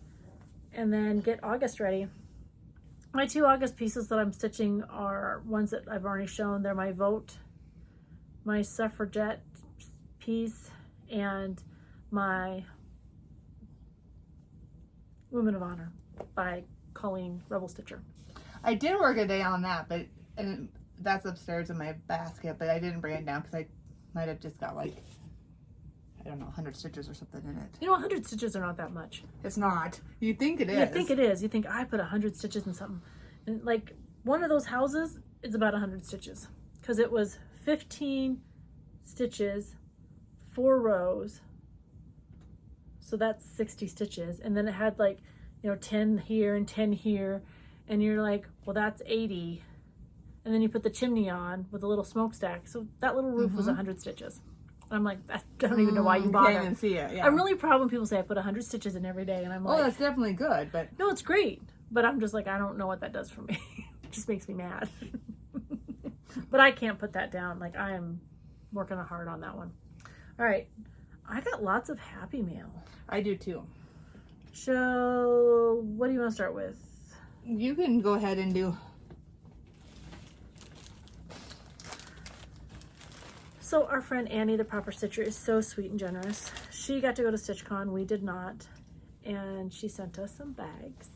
Speaker 1: and then get August ready. My 2 August pieces that I'm stitching are ones that I've already shown. They're my Vote, my Suffragette piece, and my Women of Honor by Colleen Rebel Stitcher.
Speaker 2: I did work a day on that, and that's upstairs in my basket, but I didn't bring it down because I might have just got like, I don't know, 100 stitches or something in it.
Speaker 1: You know, 100 stitches are not that much.
Speaker 2: It's not. You think it is.
Speaker 1: You think it is. You think I put 100 stitches in something. And like one of those houses is about 100 stitches because it was 15 stitches, 4 rows. So that's 60 stitches. And then it had like, 10 here and 10 here. And you're like, well, that's 80. And then you put the chimney on with a little smokestack. So that little roof was 100 stitches. And I'm like, I don't even know why you bother.
Speaker 2: Can't even see it. Yeah.
Speaker 1: I'm really proud when people say I put 100 stitches in every day. And I'm like,
Speaker 2: oh, that's definitely good, but
Speaker 1: no, it's great. But I'm just like, I don't know what that does for me. It just makes me mad. But I can't put that down. Like, I am working hard on that one. All right. I got lots of happy mail.
Speaker 2: I do too.
Speaker 1: So, what do you want to start with?
Speaker 2: You can go ahead and do.
Speaker 1: So our friend Annie, the Proper Stitcher, is so sweet and generous. She got to go to StitchCon. We did not. And she sent us some bags.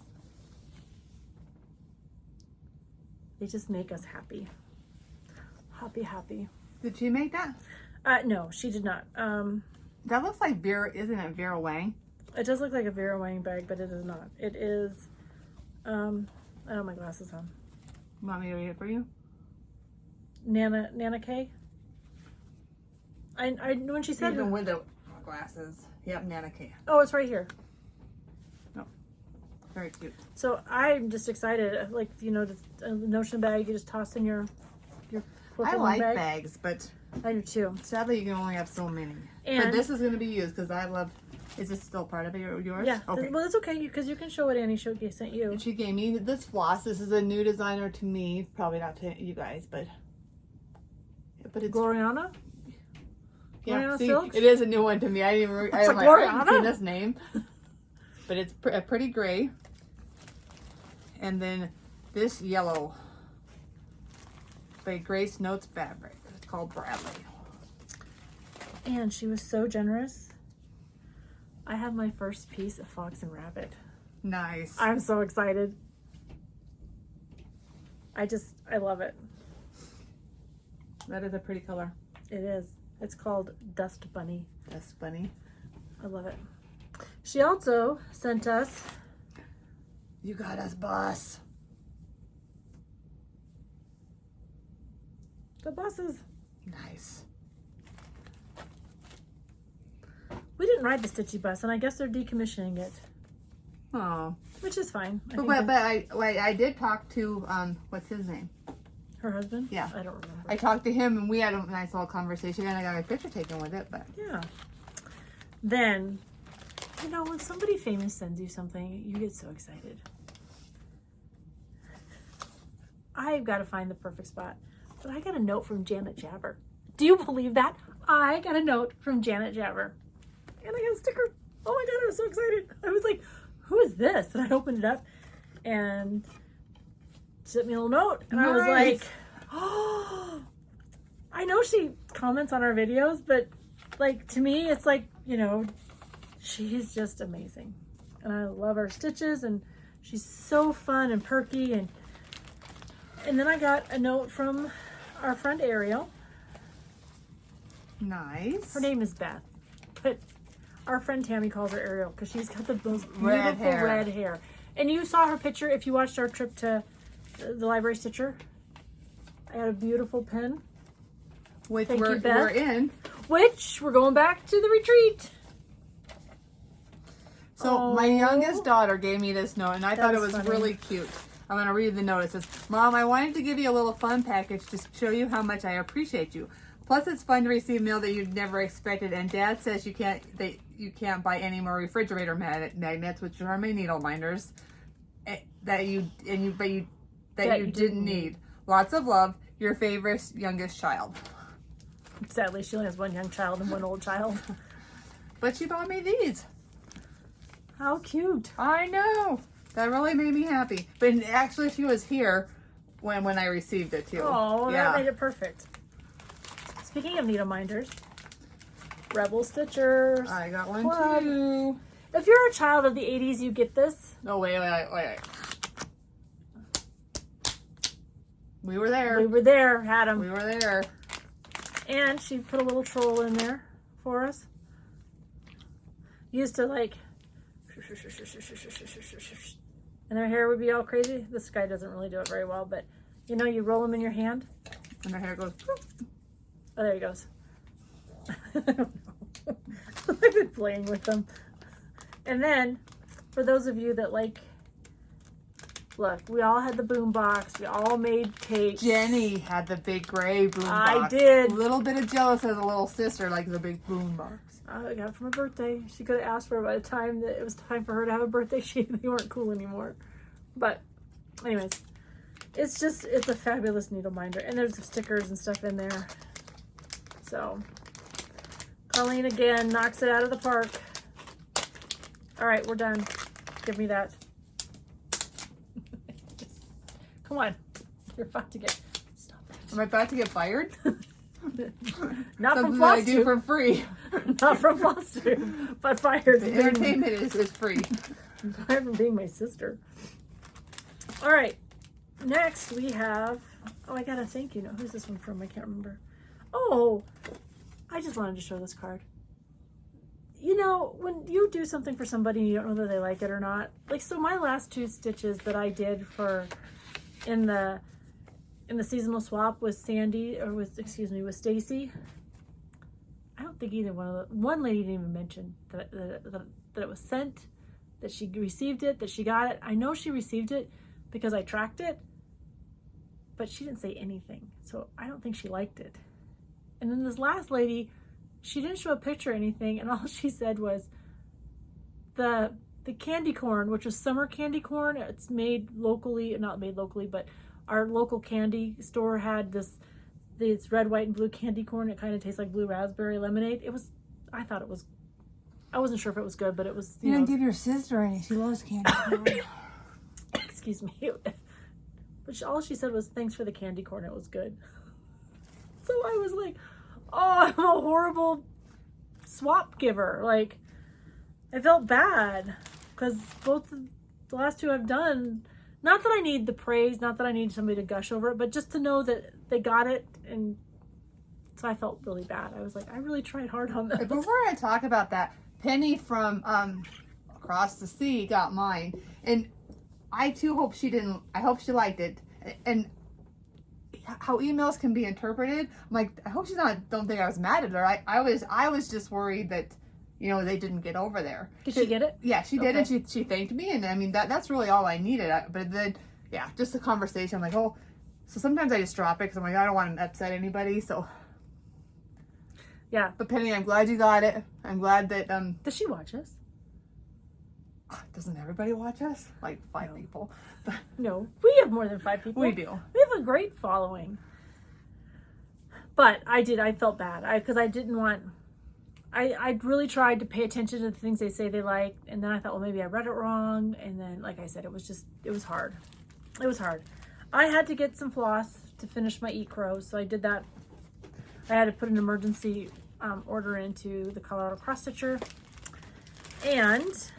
Speaker 1: They just make us happy. Happy, happy.
Speaker 2: Did she make that?
Speaker 1: No, she did not.
Speaker 2: That looks like Vera, isn't it Vera Wang?
Speaker 1: It does look like a Vera Wang bag, but it is not. It is, I don't have my glasses on.
Speaker 2: You want me to read it for you?
Speaker 1: Nana K? I when she said
Speaker 2: Even with the glasses. Yep, Nana K.
Speaker 1: oh, it's right here.
Speaker 2: Very cute.
Speaker 1: So I'm just excited. Like, the notion bag, you just toss in your
Speaker 2: I like bags, but
Speaker 1: I do too.
Speaker 2: sadly you can only have so many.
Speaker 1: And
Speaker 2: but this is going to be used because I love. Is this still part of yours?
Speaker 1: yeah,
Speaker 2: Okay.
Speaker 1: well, it's okay because you can show what Annie sent you.
Speaker 2: And she gave me this floss. This is a new designer to me, probably not to you guys, but it's
Speaker 1: Gloriana?
Speaker 2: Yeah,
Speaker 1: Gloriana
Speaker 2: see,
Speaker 1: Silks?
Speaker 2: it is a new one to me. I didn't even, I
Speaker 1: like,
Speaker 2: was like, I haven't
Speaker 1: Gloriana?
Speaker 2: seen this name. But it's a pretty gray. And then this yellow by Grace Notes fabric. It's called Bradley.
Speaker 1: And she was so generous. I have my first piece of Fox and Rabbit.
Speaker 2: Nice.
Speaker 1: I'm so excited. I love it.
Speaker 2: That is a pretty color.
Speaker 1: It is. It's called Dust Bunny.
Speaker 2: That's funny.
Speaker 1: I love it. She also sent us,
Speaker 2: You got us, boss.
Speaker 1: the buses.
Speaker 2: Nice.
Speaker 1: We didn't ride the Stitchy bus, and I guess they're decommissioning it,
Speaker 2: Oh.
Speaker 1: which is fine. I
Speaker 2: But,
Speaker 1: think
Speaker 2: I did talk to, what's his name?
Speaker 1: her husband?
Speaker 2: Yeah.
Speaker 1: I don't remember.
Speaker 2: I talked to him and we had a nice little conversation and I got a picture taken with it, but
Speaker 1: Yeah. Then, you know, when somebody famous sends you something, you get so excited. I've got to find the perfect spot. But I got a note from Janet Jabber. Do you believe that? I got a note from Janet Jabber. And I got a sticker. Oh my God, I was so excited. I was like, who is this? And I opened it up and she sent me a little note. And I was
Speaker 2: Nice.
Speaker 1: like, oh, I know she comments on our videos, but like to me, it's like, you know, she's just amazing. And I love her stitches and she's so fun and perky. And then I got a note from our friend Ariel.
Speaker 2: nice.
Speaker 1: Her name is Beth, but our friend Tammy calls her Ariel because she's got the most beautiful
Speaker 2: Red
Speaker 1: red
Speaker 2: hair.
Speaker 1: hair. And you saw her picture if you watched our trip to the library stitcher. I had a beautiful pin,
Speaker 2: Which
Speaker 1: Thank you,
Speaker 2: we're
Speaker 1: Beth.
Speaker 2: in.
Speaker 1: which we're going back to the retreat.
Speaker 2: So my
Speaker 1: Aw.
Speaker 2: youngest daughter gave me this note and I thought it
Speaker 1: was
Speaker 2: was
Speaker 1: funny.
Speaker 2: really cute. I'm going to read the note. It says, Mom, I wanted to give you a little fun package to show you how much I appreciate you. Plus, it's fun to receive mail that you'd never expected. And Dad says you can't buy any more refrigerator magnets, which are my needle minders, that you didn't need. Lots of love. Your favorite youngest child.
Speaker 1: Sadly, she only has one young child and one old child.
Speaker 2: But she bought me these.
Speaker 1: How cute.
Speaker 2: I know. That really made me happy. But actually, she was here when I received it too.
Speaker 1: Oh,
Speaker 2: yeah.
Speaker 1: that made it perfect. Speaking of needle minders, Rebel Stitchers.
Speaker 2: I got one
Speaker 1: What?
Speaker 2: too.
Speaker 1: If you're a child of the 80s, you get this.
Speaker 2: No, wait. We were there.
Speaker 1: We were there, had them.
Speaker 2: We were there.
Speaker 1: And she put a little troll in there for us. Used to like, and their hair would be all crazy. This guy doesn't really do it very well, but you know, you roll them in your hand.
Speaker 2: And her hair goes.
Speaker 1: Oh, there he goes. I don't know. I've been playing with them. And then, for those of you that like, look, we all had the boom box. We all made cakes.
Speaker 2: Jenny had the big gray boom
Speaker 1: I
Speaker 2: box.
Speaker 1: did.
Speaker 2: A little bit of jealous as a little sister, like the big boom box.
Speaker 1: I got it for my birthday. She could have asked for it by the time that it was time for her to have a birthday. They weren't cool anymore. But, anyways, it's a fabulous needle minder. And there's the stickers and stuff in there. So, Colleen again knocks it out of the park. All right, we're done. Give me that. Come on. You're about to get... Stop it.
Speaker 2: Am I about to get fired?
Speaker 1: Not from
Speaker 2: Something that I do
Speaker 1: FlossTube.
Speaker 2: for free.
Speaker 1: Not from FlossTube. But fired.
Speaker 2: The entertainment is free.
Speaker 1: Fired from being my sister. All right. Next we have... Oh, I got a thank you note. Who's this one from? I can't remember. Oh, I just wanted to show this card. You know, when you do something for somebody and you don't know whether they like it or not, like, so my last two stitches that I did for in the seasonal swap with Sandy, or with Stacy, I don't think either one lady didn't even mention that it was sent, that she received it, that she got it. I know she received it because I tracked it, but she didn't say anything, so I don't think she liked it. And then this last lady, she didn't show a picture or anything, and all she said was the candy corn, which was summer candy corn. It's made locally, not made locally, but our local candy store had this It's red, white, and blue candy corn. It kind of tastes like blue raspberry lemonade. I thought it was, I wasn't sure if it was good, but it was,
Speaker 2: You didn't give your sister any. She loves candy corn.
Speaker 1: excuse me. But all she said was, thanks for the candy corn. It was good. So I was like, oh, I'm a horrible swap giver. Like, I felt bad because both the last two I've done, not that I need the praise, not that I need somebody to gush over it, but just to know that they got it. And so I felt really bad. I was like, I really tried hard on this.
Speaker 2: Before I talk about that, Penny from across the sea got mine. And I too hope I hope she liked it. And how emails can be interpreted, I'm like, I hope don't think I was mad at her. I was just worried that, they didn't get over there.
Speaker 1: Did she get it?
Speaker 2: Yeah, she did,
Speaker 1: Okay.
Speaker 2: and she thanked me, and I mean that's really all I needed. But then, yeah, just a conversation. I'm like, oh, so sometimes I just drop it because I'm like, I don't want to upset anybody. So,
Speaker 1: Yeah.
Speaker 2: but Penny, I'm glad you got it. I'm glad that
Speaker 1: Does she watch us?
Speaker 2: doesn't everybody watch us? Like 5 people.
Speaker 1: No. We have more than 5 people.
Speaker 2: We do.
Speaker 1: We have a great following. But I felt bad. Because I didn't want, I really tried to pay attention to the things they say they like. And then I thought, well, maybe I read it wrong. And then, like I said, it was hard. It was hard. I had to get some floss to finish my Eat Crows. So I did that. I had to put an emergency order into the Colorado Cross Stitcher. And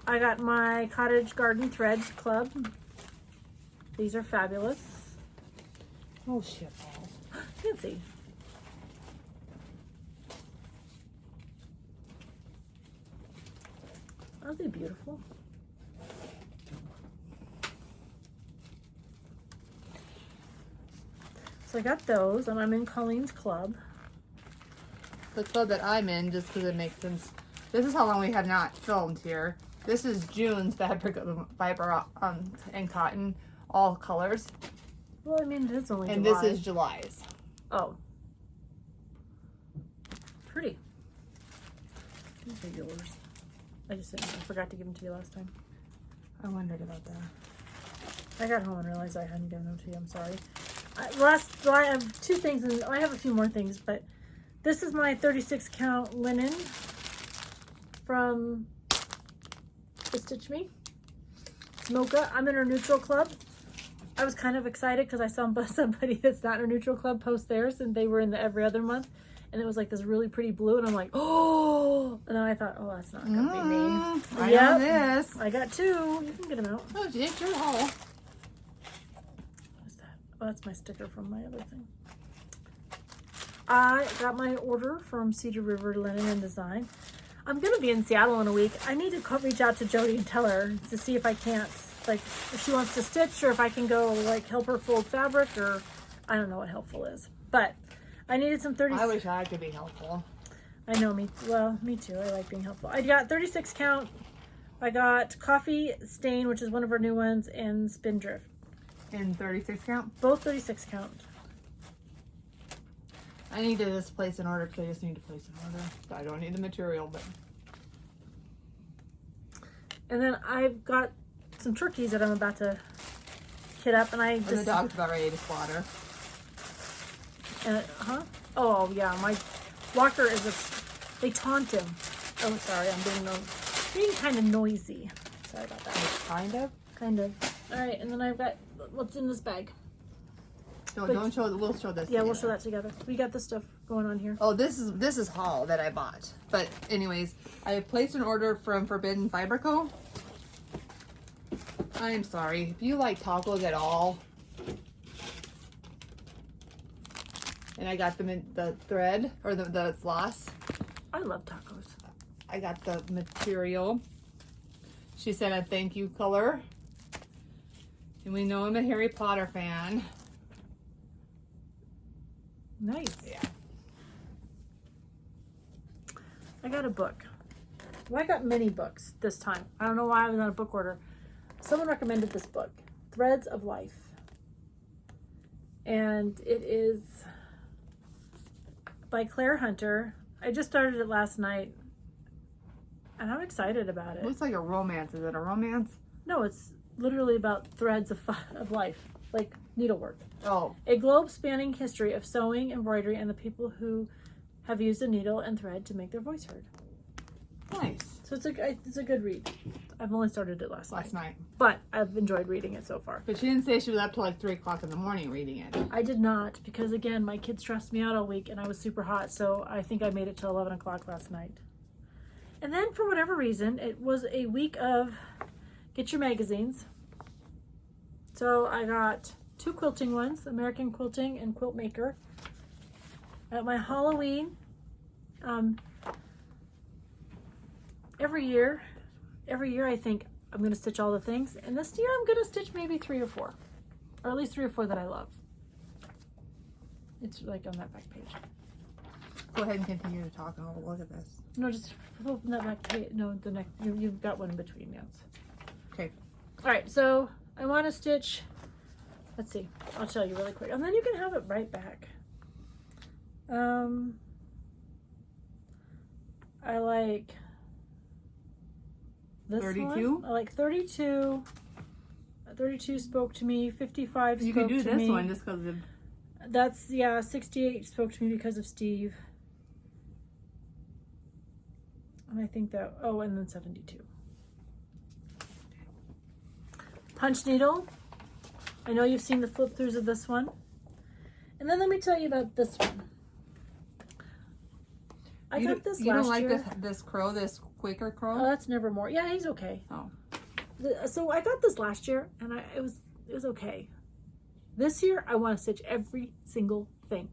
Speaker 1: I got my Cottage Garden Threads Club. These are fabulous.
Speaker 2: Oh shit balls.
Speaker 1: Fancy. Aren't they beautiful? So I got those, and I'm in Colleen's club.
Speaker 2: The club that I'm in, just because it makes sense. This is how long we have not filmed here. This is June's fabric fiber and cotton, all colors.
Speaker 1: Well, I mean, it is only
Speaker 2: And
Speaker 1: July.
Speaker 2: this is July's.
Speaker 1: Oh. Pretty. These are yours. I forgot to give them to you last time.
Speaker 2: I wondered about that.
Speaker 1: I got home and realized I hadn't given them to you. I'm sorry. I have 2 things, and I have a few more things, but this is my 36 count linen from the Stitch Me. It's Mocha. I'm in her neutral club. I was kind of excited because I saw somebody that's not in her neutral club post theirs, and they were in the every other month, and it was like this really pretty blue, and I'm like, oh, and then I thought, oh, that's not gonna be me.
Speaker 2: I
Speaker 1: Yep.
Speaker 2: know this.
Speaker 1: I got 2. You can get them out.
Speaker 2: Oh, it's your hole.
Speaker 1: What's that? Oh, that's my sticker from my other thing. I got my order from Cedar River Linen and Design. I'm gonna be in Seattle in a week. I need to reach out to Jody and tell her to see if I can't, like, if she wants to stitch, or if I can go, like, help her fold fabric, or I don't know what helpful is. But I needed some 30.
Speaker 2: I wish I could be helpful.
Speaker 1: I know, me too. I like being helpful. I got 36 count. I got Coffee Stain, which is one of our new ones, and Spindrift.
Speaker 2: In 36 count?
Speaker 1: Both 36 count.
Speaker 2: I need to just place an order because I just need to place an order. I don't need the material, but.
Speaker 1: And then I've got some turkeys that I'm about to kit up, and I
Speaker 2: The
Speaker 1: just,
Speaker 2: dog's about ready to slaughter.
Speaker 1: Oh yeah, my Walker they taunt him. Oh, sorry, I'm being kind of noisy. Sorry about that.
Speaker 2: Kind of?
Speaker 1: Kind of. All right, and then I've got, what's in this bag?
Speaker 2: No, don't show. We'll show this.
Speaker 1: Yeah, we'll
Speaker 2: together.
Speaker 1: show that together. We got this stuff going on here.
Speaker 2: Oh, this is haul that I bought. But anyways, I placed an order from Forbidden Fiber Co. I'm sorry if you like tacos at all. And I got them in the thread or the floss.
Speaker 1: I love tacos.
Speaker 2: I got the material. She sent a thank you color. And we know I'm a Harry Potter fan.
Speaker 1: Nice.
Speaker 2: Yeah.
Speaker 1: I got a book. Well, I got many books this time. I don't know why I was on a book order. Someone recommended this book, Threads of Life. And it is by Claire Hunter. I just started it last night, and I'm excited about it.
Speaker 2: Looks like a romance. Is it a romance?
Speaker 1: No, it's literally about threads of life. Like, needlework.
Speaker 2: Oh.
Speaker 1: A globe-spanning history of sewing, embroidery, and the people who have used a needle and thread to make their voice heard.
Speaker 2: Nice.
Speaker 1: So it's a good read. I've only started it last night. But I've enjoyed reading it so far.
Speaker 2: But she didn't say she was up till like 3 o'clock in the morning reading it.
Speaker 1: I did not, because again, my kids stressed me out all week and I was super hot, so I think I made it till 11 o'clock last night. And then for whatever reason, it was a week of get your magazines. So I got 2 quilting ones, American Quilting and Quilt Maker. At my Halloween, every year I think I'm going to stitch all the things. And this year I'm going to stitch maybe 3 or 4. Or at least 3 or 4 that I love. It's like on that back page.
Speaker 2: Go ahead and continue to talk and we'll look at this.
Speaker 1: No, just open that back page. No, the next. You've got one in between now.
Speaker 2: Okay.
Speaker 1: All right, so I want to stitch. Let's see. I'll tell you really quick. And then you can have it right back. I like this
Speaker 2: 32?
Speaker 1: one. I like 32. 32 spoke to me. 55 spoke to me.
Speaker 2: You can do this one just because of...
Speaker 1: That's, yeah, 68 spoke to me because of Steve. And I think that, oh, and then 72. Punch needle. I know you've seen the flip throughs of this one. And then let me tell you about this one. I got this last year.
Speaker 2: You don't like this crow, this Quaker crow?
Speaker 1: Oh, that's Nevermore. Yeah, he's okay.
Speaker 2: Oh.
Speaker 1: So I got this last year, and it was okay. This year, I want to stitch every single thing.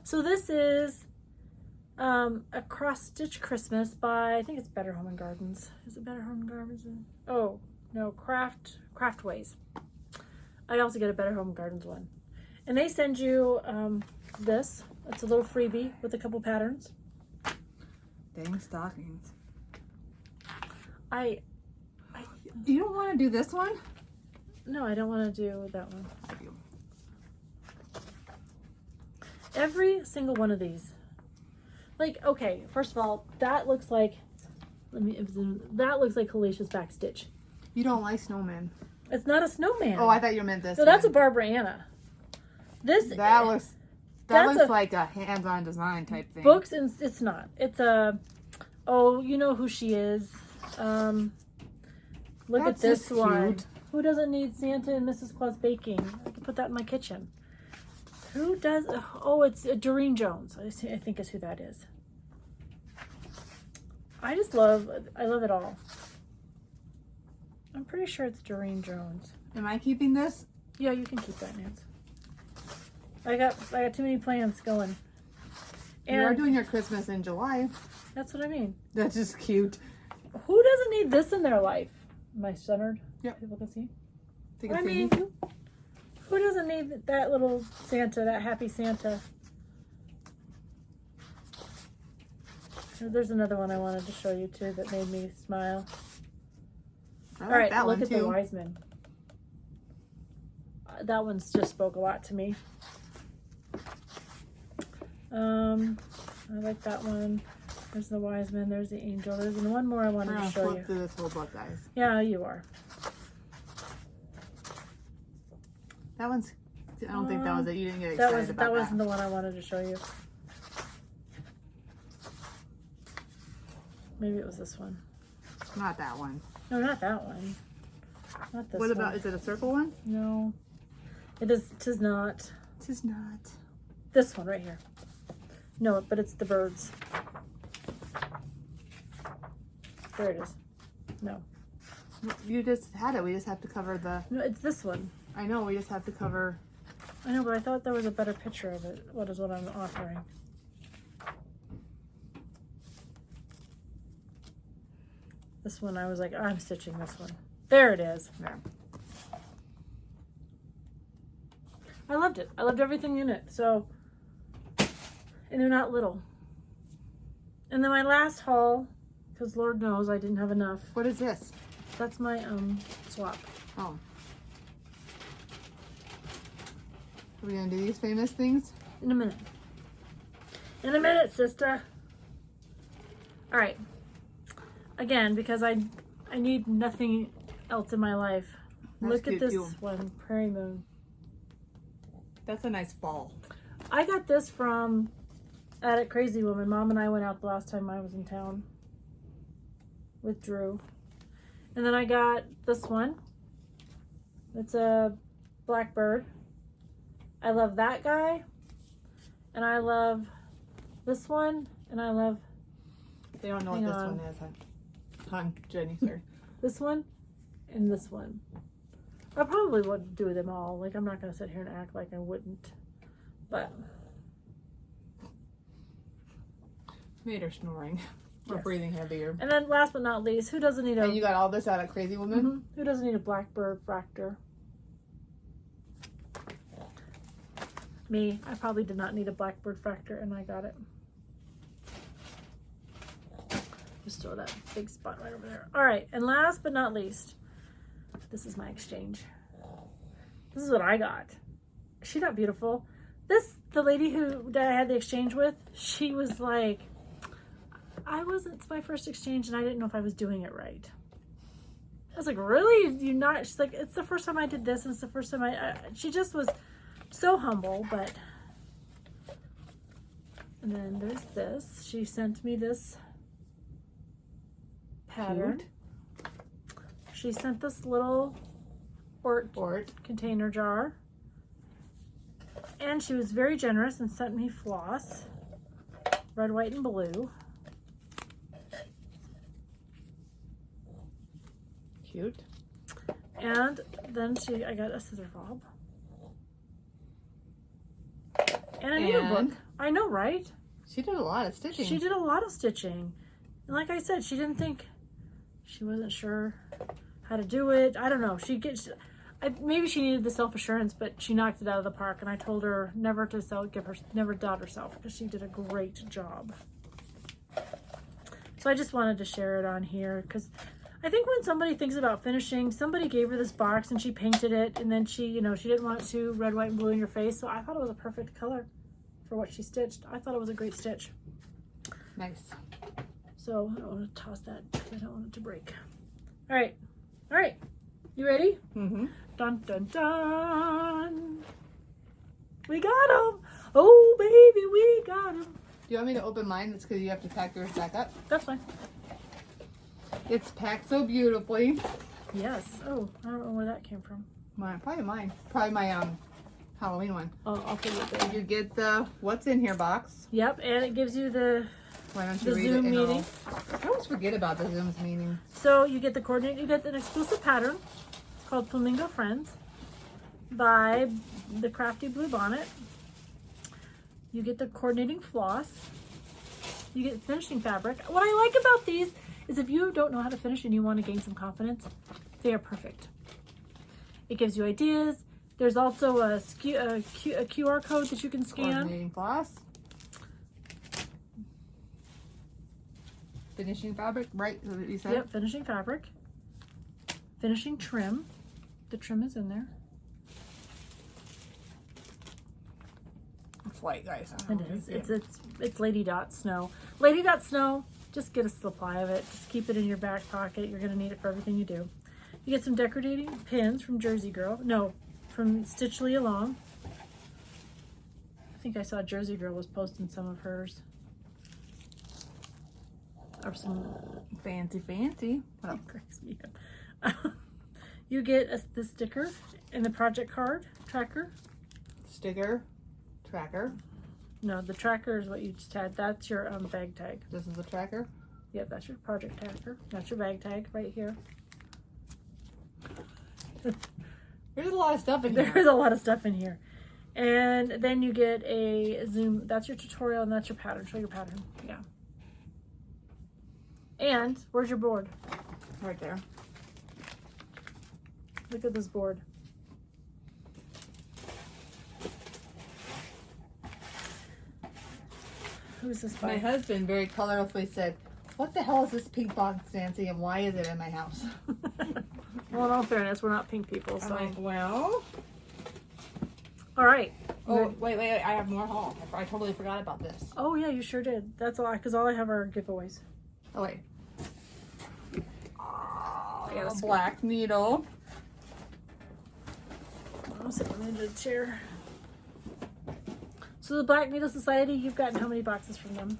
Speaker 1: So this is a cross stitch Christmas by, I think it's Better Home and Gardens. Is it Better Home and Gardens? Oh no, Craftways. I also get a Better Home and Gardens one, and they send you this. It's a little freebie with a couple patterns.
Speaker 2: Dang stockings.
Speaker 1: You
Speaker 2: don't want to do this one?
Speaker 1: No, I don't want to do that one.
Speaker 2: I do.
Speaker 1: Every single one of these. Like, okay, first of all, that looks like, that looks like Halicia's back stitch.
Speaker 2: You don't like snowmen.
Speaker 1: It's not a snowman.
Speaker 2: Oh, I thought you meant this.
Speaker 1: No, that's a Barbara Anna.
Speaker 2: That looks like a hands-on design type thing.
Speaker 1: Books, and it's not. It's a, oh, you know who she is. Look at this one. Who doesn't need Santa and Mrs. Claus baking? I could put that in my kitchen. Who does? Oh, it's Doreen Jones. I think is who that is. I love it all. I'm pretty sure it's Doreen Jones.
Speaker 2: Am I keeping this?
Speaker 1: Yeah, you can keep that, Nance. I got too many plans going. And
Speaker 2: you are doing your Christmas in July.
Speaker 1: That's what I mean.
Speaker 2: That's just cute.
Speaker 1: Who doesn't need this in their life? Am I centered?
Speaker 2: Yep.
Speaker 1: People can see.
Speaker 2: I mean,
Speaker 1: who doesn't need that little Santa, that happy Santa? There's another one I wanted to show you too that made me smile.
Speaker 2: I
Speaker 1: All
Speaker 2: like
Speaker 1: right,
Speaker 2: that
Speaker 1: look
Speaker 2: one
Speaker 1: at
Speaker 2: too.
Speaker 1: the Wiseman. That one's just spoke a lot to me. I like that one. There's the Wiseman. There's the Angel. There's one more I wanted to show you.
Speaker 2: Flip through this whole book, guys.
Speaker 1: Yeah, you are.
Speaker 2: That one's. I don't think that was it. You didn't get excited about that.
Speaker 1: That wasn't the one I wanted to show you. Maybe it was this one.
Speaker 2: Not that one.
Speaker 1: No, not that one. Not this
Speaker 2: What
Speaker 1: one.
Speaker 2: about? Is it a circle one?
Speaker 1: No. It is. Tis not.
Speaker 2: Tis not.
Speaker 1: This one right here. No, but it's the birds. There it is. No.
Speaker 2: You just had it. We just have to cover the.
Speaker 1: No, it's this one.
Speaker 2: I know. We just have to cover.
Speaker 1: I know, but I thought there was a better picture of it. What I'm offering? This one, I was like, I'm stitching this one. There it is.
Speaker 2: There.
Speaker 1: I loved it. I loved everything in it. So, and they're not little. And then my last haul, because Lord knows I didn't have enough.
Speaker 2: What is this?
Speaker 1: That's my swap.
Speaker 2: Oh. Are we gonna do these famous things?
Speaker 1: In a minute. In a minute, sister. All right. Again, because I need nothing else in my life.
Speaker 2: That's
Speaker 1: Look at
Speaker 2: cute,
Speaker 1: this
Speaker 2: too.
Speaker 1: one, Prairie Moon.
Speaker 2: That's a nice fall.
Speaker 1: I got this from at Crazy Woman. Mom and I went out the last time I was in town with Drew. And then I got this one. It's a blackbird. I love that guy. And I love this one. And I love...
Speaker 2: They don't know what this one is, huh? Jenny, sorry.
Speaker 1: This one and this one. I probably would do them all. Like, I'm not going to sit here and act like I wouldn't. But...
Speaker 2: Made her snoring. Or
Speaker 1: Yes.
Speaker 2: breathing heavier.
Speaker 1: And then last but not least, who doesn't need a...
Speaker 2: And you got all this out of Crazy Woman?
Speaker 1: Mhm. Who doesn't need a blackbird fractor? Me. I probably did not need a blackbird fractor, and I got it. Just throw that big spot right over there. All right, and last but not least, this is my exchange. This is what I got. Is she not beautiful? The lady that I had the exchange with, she was like, it's my first exchange and I didn't know if I was doing it right. I was like, really? You not? She's like, it's the first time I did this and it's the first time she just was so humble, but. And then there's this. She sent me this pattern.
Speaker 2: Cute.
Speaker 1: She sent this little quart container jar. And she was very generous and sent me floss. Red, white, and blue.
Speaker 2: Cute.
Speaker 1: And then I got a scissor fob. And a needlebook. I know, right?
Speaker 2: She did a lot of stitching.
Speaker 1: She did a lot of stitching. And like I said, she wasn't sure how to do it. I don't know. Maybe she needed the self-assurance, but she knocked it out of the park. And I told her never doubt herself because she did a great job. So I just wanted to share it on here because I think when somebody thinks about finishing, somebody gave her this box and she painted it, and then she didn't want to red, white, and blue in your face. So I thought it was a perfect color for what she stitched. I thought it was a great stitch.
Speaker 2: Nice.
Speaker 1: So I don't want to toss that because I don't want it to break. All right. You ready?
Speaker 2: Mm-hmm.
Speaker 1: Dun, dun, dun. We got him. Oh, baby, we got him.
Speaker 2: Do you want me to open mine? That's because you have to pack yours back up.
Speaker 1: That's fine.
Speaker 2: It's packed so beautifully.
Speaker 1: Yes. Oh, I don't know where that came from.
Speaker 2: Probably mine. Probably my Halloween one.
Speaker 1: Oh, I'll put it there.
Speaker 2: You get the what's in here box.
Speaker 1: Yep, and it gives you the
Speaker 2: Why don't you read
Speaker 1: Zoom
Speaker 2: it?
Speaker 1: meeting.
Speaker 2: I always forget about the Zoom's meeting.
Speaker 1: So you get the coordinate. You get an exclusive pattern called Flamingo Friends by the Crafty Blue Bonnet. You get the coordinating floss. You get finishing fabric. What I like about these is if you don't know how to finish and you want to gain some confidence, they are perfect. It gives you ideas. There's also a QR code that you can scan.
Speaker 2: Coordinating floss. Finishing fabric, right? Is that what you said?
Speaker 1: Yep, finishing fabric. Finishing trim. The trim is in there.
Speaker 2: It's white, guys.
Speaker 1: It is. It's Lady Dot Snow. Lady Dot Snow, just get a supply of it. Just keep it in your back pocket. You're going to need it for everything you do. You get some decorating pins from Jersey Girl. No, from Stitchly Along. I think I saw Jersey Girl was posting some of hers. Or some
Speaker 2: fancy. What else?
Speaker 1: cracks me up. You get the sticker and the project card tracker.
Speaker 2: Sticker, tracker.
Speaker 1: No, the tracker is what you just had. That's your bag tag.
Speaker 2: This is a tracker.
Speaker 1: Yep, that's your project tracker. That's your bag tag right here.
Speaker 2: There's a lot of stuff in here.
Speaker 1: There's a lot of stuff in here. And then you get a Zoom. That's your tutorial and that's your pattern. Show your pattern. Yeah. And where's your board?
Speaker 2: Right there.
Speaker 1: Look at this board. Who's this
Speaker 2: My
Speaker 1: by?
Speaker 2: husband very colorfully said, "What the hell is this pink box, Nancy, and why is it in my house?"
Speaker 1: Well, in all fairness, we're not pink people, so.
Speaker 2: I'm like, well.
Speaker 1: All right.
Speaker 2: Oh, wait, I have more haul. I totally forgot about this.
Speaker 1: Oh, yeah, you sure did. That's all, because all I have are giveaways.
Speaker 2: Oh, wait.
Speaker 1: I got
Speaker 2: A black needle.
Speaker 1: I'll sit on the end of the chair. So the Black Needle Society, you've gotten how many boxes from them?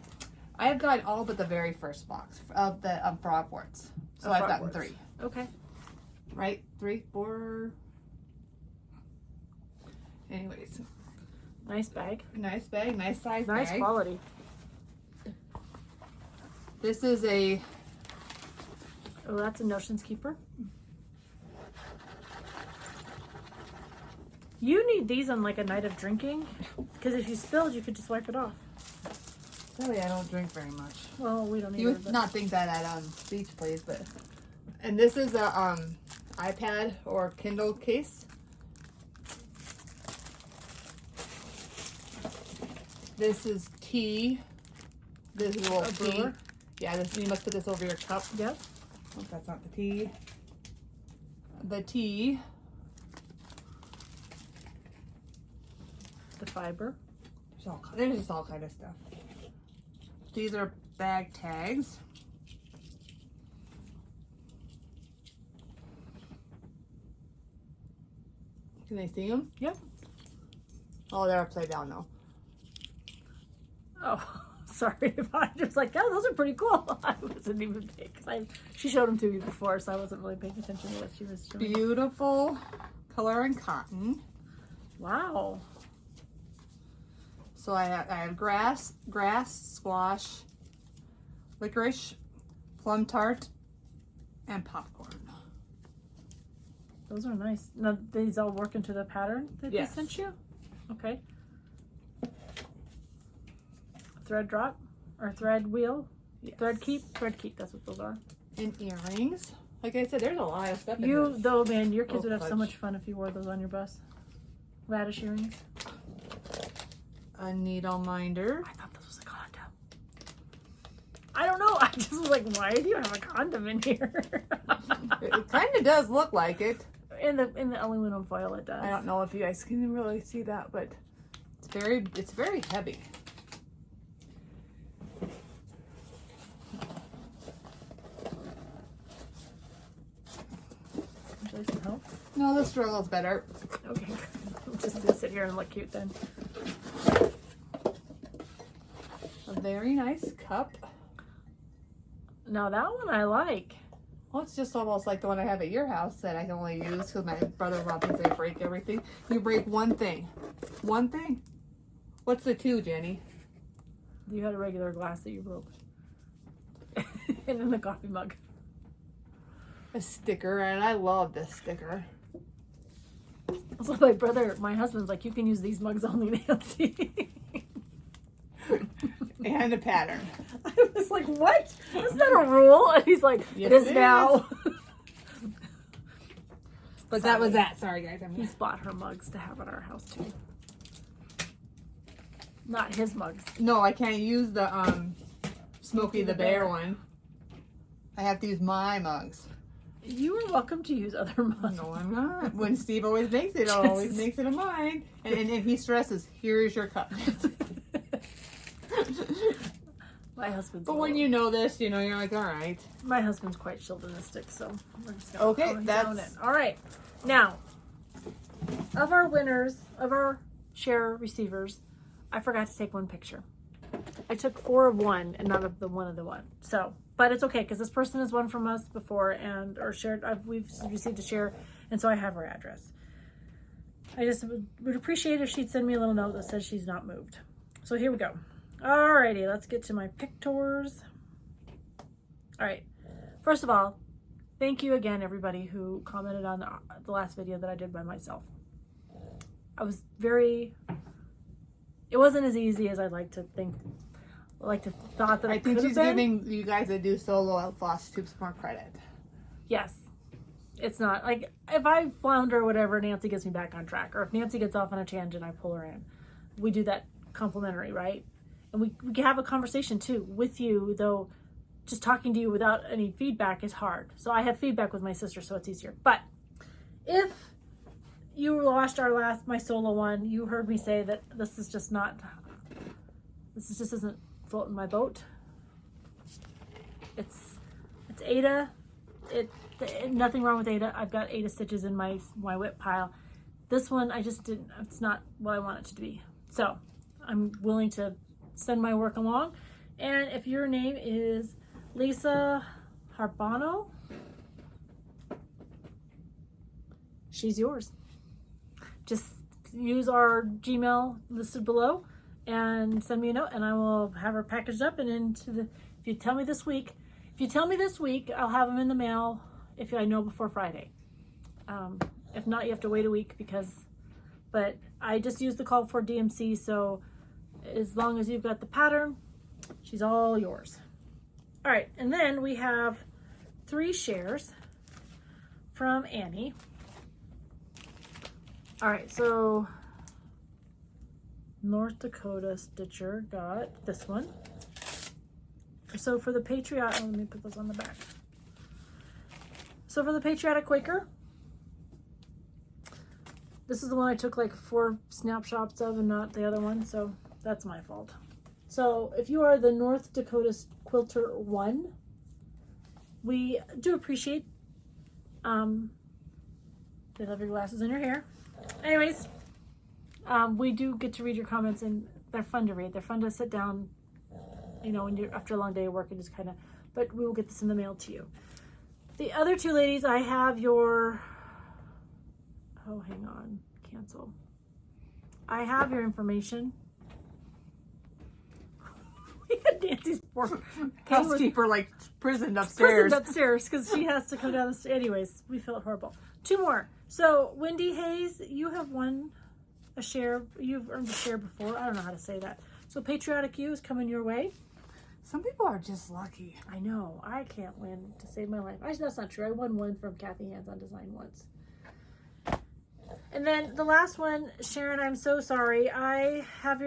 Speaker 2: I have gotten all but the very first box of the frog warts. So I've gotten 3.
Speaker 1: Okay.
Speaker 2: Right? 3, 4. Anyways.
Speaker 1: Nice bag.
Speaker 2: Nice bag. Nice size bag.
Speaker 1: Nice quality.
Speaker 2: This is a...
Speaker 1: Oh, that's a Notions Keeper. You need these on like a night of drinking, because if you spilled, you could just wipe it off.
Speaker 2: Really, I don't drink very much.
Speaker 1: Well, we don't either.
Speaker 2: You would not think that at beach place, but... And this is a iPad or Kindle case. This is tea. This is a little tea.
Speaker 1: brewer?
Speaker 2: Yeah, this, you must put this over your cup.
Speaker 1: Yep.
Speaker 2: Oh, that's not the tea. The tea.
Speaker 1: The fiber.
Speaker 2: There's just all kind of stuff. These are bag tags. Can they see them?
Speaker 1: Yep.
Speaker 2: Oh, they're upside down though.
Speaker 1: Oh, sorry. I was like, oh, those are pretty cool. I wasn't even paying, because she showed them to me before, so I wasn't really paying attention to what she was doing.
Speaker 2: Beautiful color and cotton.
Speaker 1: Wow.
Speaker 2: So I have grass, squash, licorice, plum tart, and popcorn.
Speaker 1: Those are nice. Now, these all work into the pattern that
Speaker 2: Yes.
Speaker 1: they sent you? Okay. Thread drop or thread wheel?
Speaker 2: Yes.
Speaker 1: Thread keep, that's what those are.
Speaker 2: And earrings. Like I said, there's a lot of stuff in
Speaker 1: You,
Speaker 2: this.
Speaker 1: though, man, your kids
Speaker 2: Oh,
Speaker 1: would have so
Speaker 2: fudge.
Speaker 1: much fun if you wore those on your bus. Radish earrings.
Speaker 2: A needle minder.
Speaker 1: I thought this was a condom. I don't know. I just was like, why do you have a condom in here?
Speaker 2: It kind of does look like it.
Speaker 1: in the aluminum foil, it does.
Speaker 2: I don't know if you guys can really see that, but it's very heavy.
Speaker 1: Would you like some help?
Speaker 2: No, this struggle's better.
Speaker 1: Okay. I'm just gonna sit here and look cute then.
Speaker 2: A very nice cup.
Speaker 1: Now that one I like.
Speaker 2: Well, it's just almost like the one I have at your house that I can only use because my brother-in-law thinks I break everything. You break one thing. One thing. What's the 2, Jenny?
Speaker 1: You had a regular glass that you broke. And then the coffee mug.
Speaker 2: A sticker, and I love this sticker.
Speaker 1: So my husband's like, you can use these mugs only, Nancy.
Speaker 2: And a pattern.
Speaker 1: I was like, what? That's not a rule. And he's like,
Speaker 2: Yes,
Speaker 1: it is
Speaker 2: it
Speaker 1: now.
Speaker 2: But that was that. Sorry, guys.
Speaker 1: He's bought her mugs to have at our house too. Not his mugs.
Speaker 2: No, I can't use the Smokey the Bear one. I have to use my mugs.
Speaker 1: You are welcome to use other mugs.
Speaker 2: No, I'm not. When Steve always makes it, always makes it of mine. And if he stresses, here's your cup.
Speaker 1: My husband's.
Speaker 2: But when you know this, you know, you're like, all right.
Speaker 1: My husband's quite chauvinistic, so we're just gonna
Speaker 2: Okay,
Speaker 1: calm
Speaker 2: that's
Speaker 1: down it. All right. Now, of our winners, of our share receivers, I forgot to take one picture. I took 4 of one and not of the one of the one. So, but it's okay because this person has won from us before and or shared. We've received a share, and so I have her address. I just would appreciate if she'd send me a little note that says she's not moved. So here we go. Alrighty, let's get to my pictures. All right. First of all, thank you again, everybody who commented on the last video that I did by myself. I was it wasn't as easy as I'd like to think. Thought that
Speaker 2: I
Speaker 1: it
Speaker 2: think
Speaker 1: could
Speaker 2: she's
Speaker 1: have been.
Speaker 2: giving you guys that do solo at FlossTube more credit.
Speaker 1: Yes. It's not like if I flounder or whatever, Nancy gets me back on track. Or if Nancy gets off on a tangent, I pull her in. We do that complimentary, right? And we can have a conversation too with you, though just talking to you without any feedback is hard. So I have feedback with my sister, so it's easier. But if you watched my solo one, you heard me say that this just isn't floating my boat. It's Ada. Nothing wrong with Ada. I've got Ada stitches in my whip pile. This one, I just didn't, it's not what I want it to be. So I'm willing to send my work along. And if your name is Lisa Harbano, she's yours. Just use our Gmail listed below and send me a note, and I will have her packaged up and into the, if you tell me this week, I'll have them in the mail if I know before Friday. If not, you have to wait a week but I just use the call for DMC, so as long as you've got the pattern, she's all yours. All right, and then we have 3 shares from Annie. All right, so North Dakota Stitcher got this one. So for the Patriotic, let me put those on the back. So for the Patriotic Quaker, this is the one I took like 4 snapshots of and not the other one, so that's my fault. So if you are the North Dakota Quilter 1, we do appreciate, they love your glasses and your hair. Anyways, we do get to read your comments, and they're fun to read. They're fun to sit down, you know, when you're after a long day of work and just kind of, but we will get this in the mail to you. The other 2 ladies, I have your, oh, hang on, cancel. I have your information. We had Nancy's poor
Speaker 2: housekeeper like prisoned upstairs.
Speaker 1: Because she has to come down the stairs. Anyways, we felt horrible. 2 more. So Wendy Hayes, you have won a share. You've earned a share before. I don't know how to say that. So Patriotic You is coming your way.
Speaker 2: Some people are just lucky.
Speaker 1: I know. I can't win to save my life. Actually, that's not true. I won one from Kathy Hands on Design once. And then the last one, Sharon, I'm so sorry. I have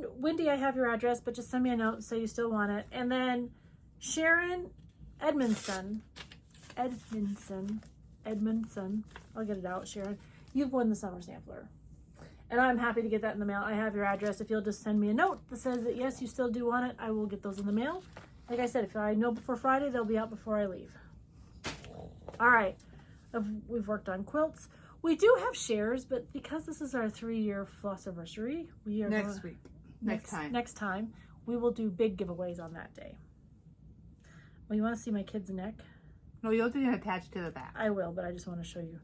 Speaker 1: Wendy, I have your address, but just send me a note so you still want it. And then Sharon Edmondson, I'll get it out, Sharon. You've won the summer sampler. And I'm happy to get that in the mail. I have your address. If you'll just send me a note that says that yes, you still do want it, I will get those in the mail. Like I said, if I know before Friday, they'll be out before I leave. All right. We've worked on quilts. We do have shares, but because this is our 3-year floss anniversary, we are
Speaker 2: next time
Speaker 1: we will do big giveaways on that day. Well, you want to see my kid's neck?
Speaker 2: No, you'll do it attached to the back.
Speaker 1: I will, but I just want to show you.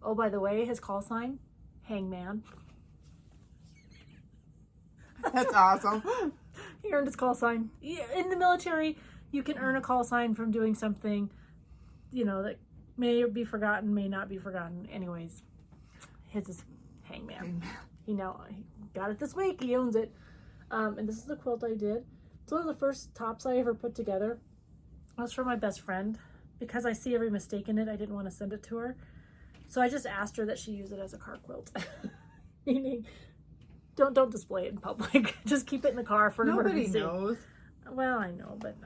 Speaker 1: Oh, by the way, his call sign, Hangman.
Speaker 2: That's awesome.
Speaker 1: He earned his call sign. In the military, you can earn a call sign from doing something, you know, that may be forgotten, may not be forgotten. Anyways, his is Hangman. He got it this week. He owns it. And this is the quilt I did. It's one of the first tops I ever put together. It was for my best friend. Because I see every mistake in it, I didn't want to send it to her. So I just asked her that she use it as a car quilt. Meaning, don't display it in public. Just keep it in the car for an emergency.
Speaker 2: Nobody knows.
Speaker 1: Well, I know, but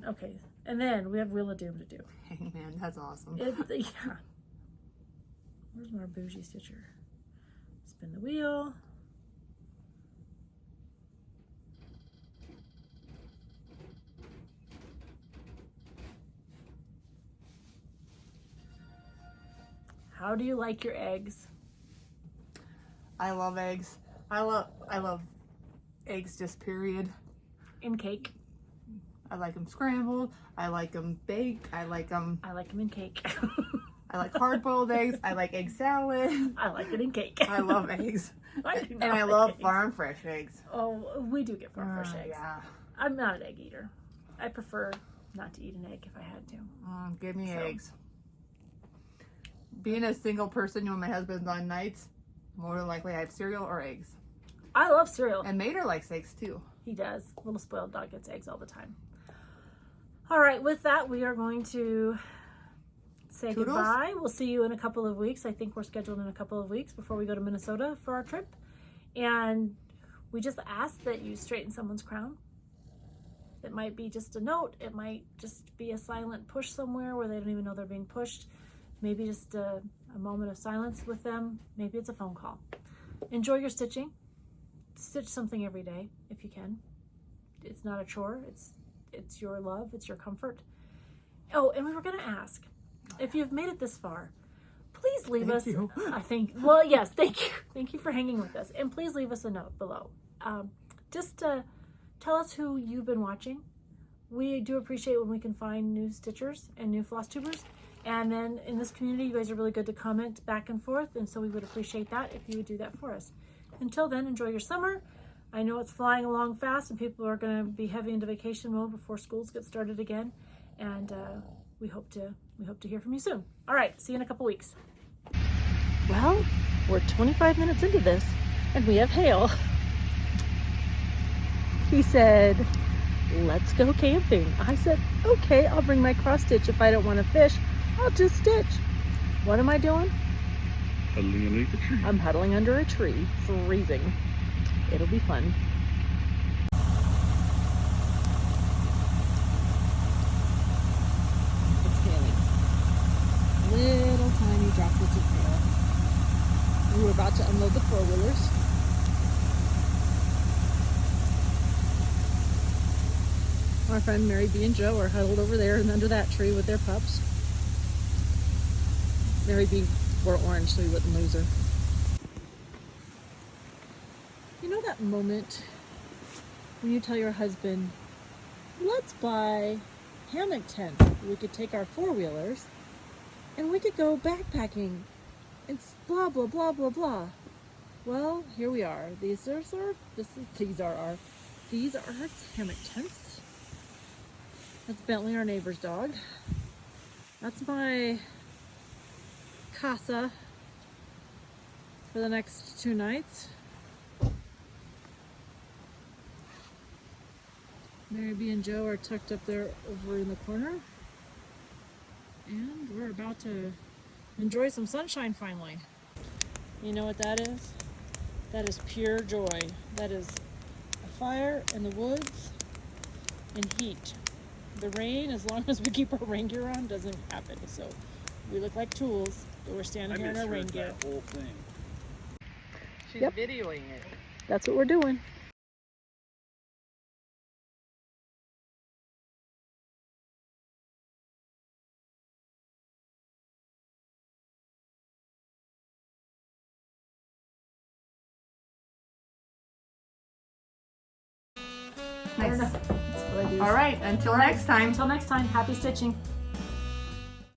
Speaker 1: okay. And then we have Wheel of Doom to do.
Speaker 2: Hey, man, that's awesome.
Speaker 1: Yeah. Where's my Bougie Stitcher? Spin the wheel. How do you like your eggs?
Speaker 2: I love eggs. I love eggs just period.
Speaker 1: In cake.
Speaker 2: I like them scrambled. I like them baked. I like them
Speaker 1: in cake.
Speaker 2: I like hard-boiled eggs. I like egg salad.
Speaker 1: I like it in cake.
Speaker 2: I love eggs.
Speaker 1: And
Speaker 2: I love farm fresh eggs.
Speaker 1: Oh, we do get farm fresh eggs.
Speaker 2: Yeah.
Speaker 1: I'm not an egg eater. I prefer not to eat an egg if I had to.
Speaker 2: Give me eggs. Being a single person when my husband's on nights, more than likely I have cereal or eggs.
Speaker 1: I love cereal.
Speaker 2: And Mater likes eggs too.
Speaker 1: He does. Little spoiled dog gets eggs all the time. All right, with that, we are going to say
Speaker 2: Toodles.
Speaker 1: Goodbye. We'll see you in a couple of weeks. I think we're scheduled in a couple of weeks before we go to Minnesota for our trip. And we just ask that you straighten someone's crown. It might be just a note. It might just be a silent push somewhere where they don't even know they're being pushed. Maybe just a moment of silence with them. Maybe it's a phone call. Enjoy your stitching. Stitch something every day if you can. It's not a chore. It's your love. It's your comfort. Oh, and we were going to ask, if you've made it this far, please leave
Speaker 2: Thank
Speaker 1: us.
Speaker 2: you.
Speaker 1: Well, yes, thank you. Thank you for hanging with us. And please leave us a note below. Just tell us who you've been watching. We do appreciate when we can find new stitchers and new floss tubers. And then in this community, you guys are really good to comment back and forth. And so we would appreciate that if you would do that for us. Until then, enjoy your summer. I know it's flying along fast and people are going to be heavy into vacation mode before schools get started again. And we hope to hear from you soon. All right, see you in a couple weeks. Well, we're 25 minutes into this and we have hail. He said, let's go camping. I said, okay, I'll bring my cross stitch. If I don't want to fish, I'll just stitch. What am I doing?
Speaker 3: Huddling underneath a tree.
Speaker 1: I'm huddling under a tree, freezing. It'll be fun. It's hailing. Little tiny droplets of hail. We were about to unload the four-wheelers. Our friend Mary B and Joe are huddled over there and under that tree with their pups. Mary B wore orange so we wouldn't lose her. You know that moment when you tell your husband, let's buy hammock tents. We could take our four-wheelers and we could go backpacking and blah, blah, blah, blah, blah. Well, here we are. These are our hammock tents. That's Bentley, our neighbor's dog. That's my casa for the next 2 nights. Mary B and Joe are tucked up there over in the corner. And we're about to enjoy some sunshine finally. You know what that is? That is pure joy. That is a fire in the woods and heat. The rain, as long as we keep our rain gear on, doesn't happen. So we look like tools, but we're standing here in our rain gear.
Speaker 3: That whole thing.
Speaker 2: She's videoing it.
Speaker 1: That's what we're doing. I don't know. That's what I do.
Speaker 2: All right, until next time.
Speaker 1: Until next time, happy stitching.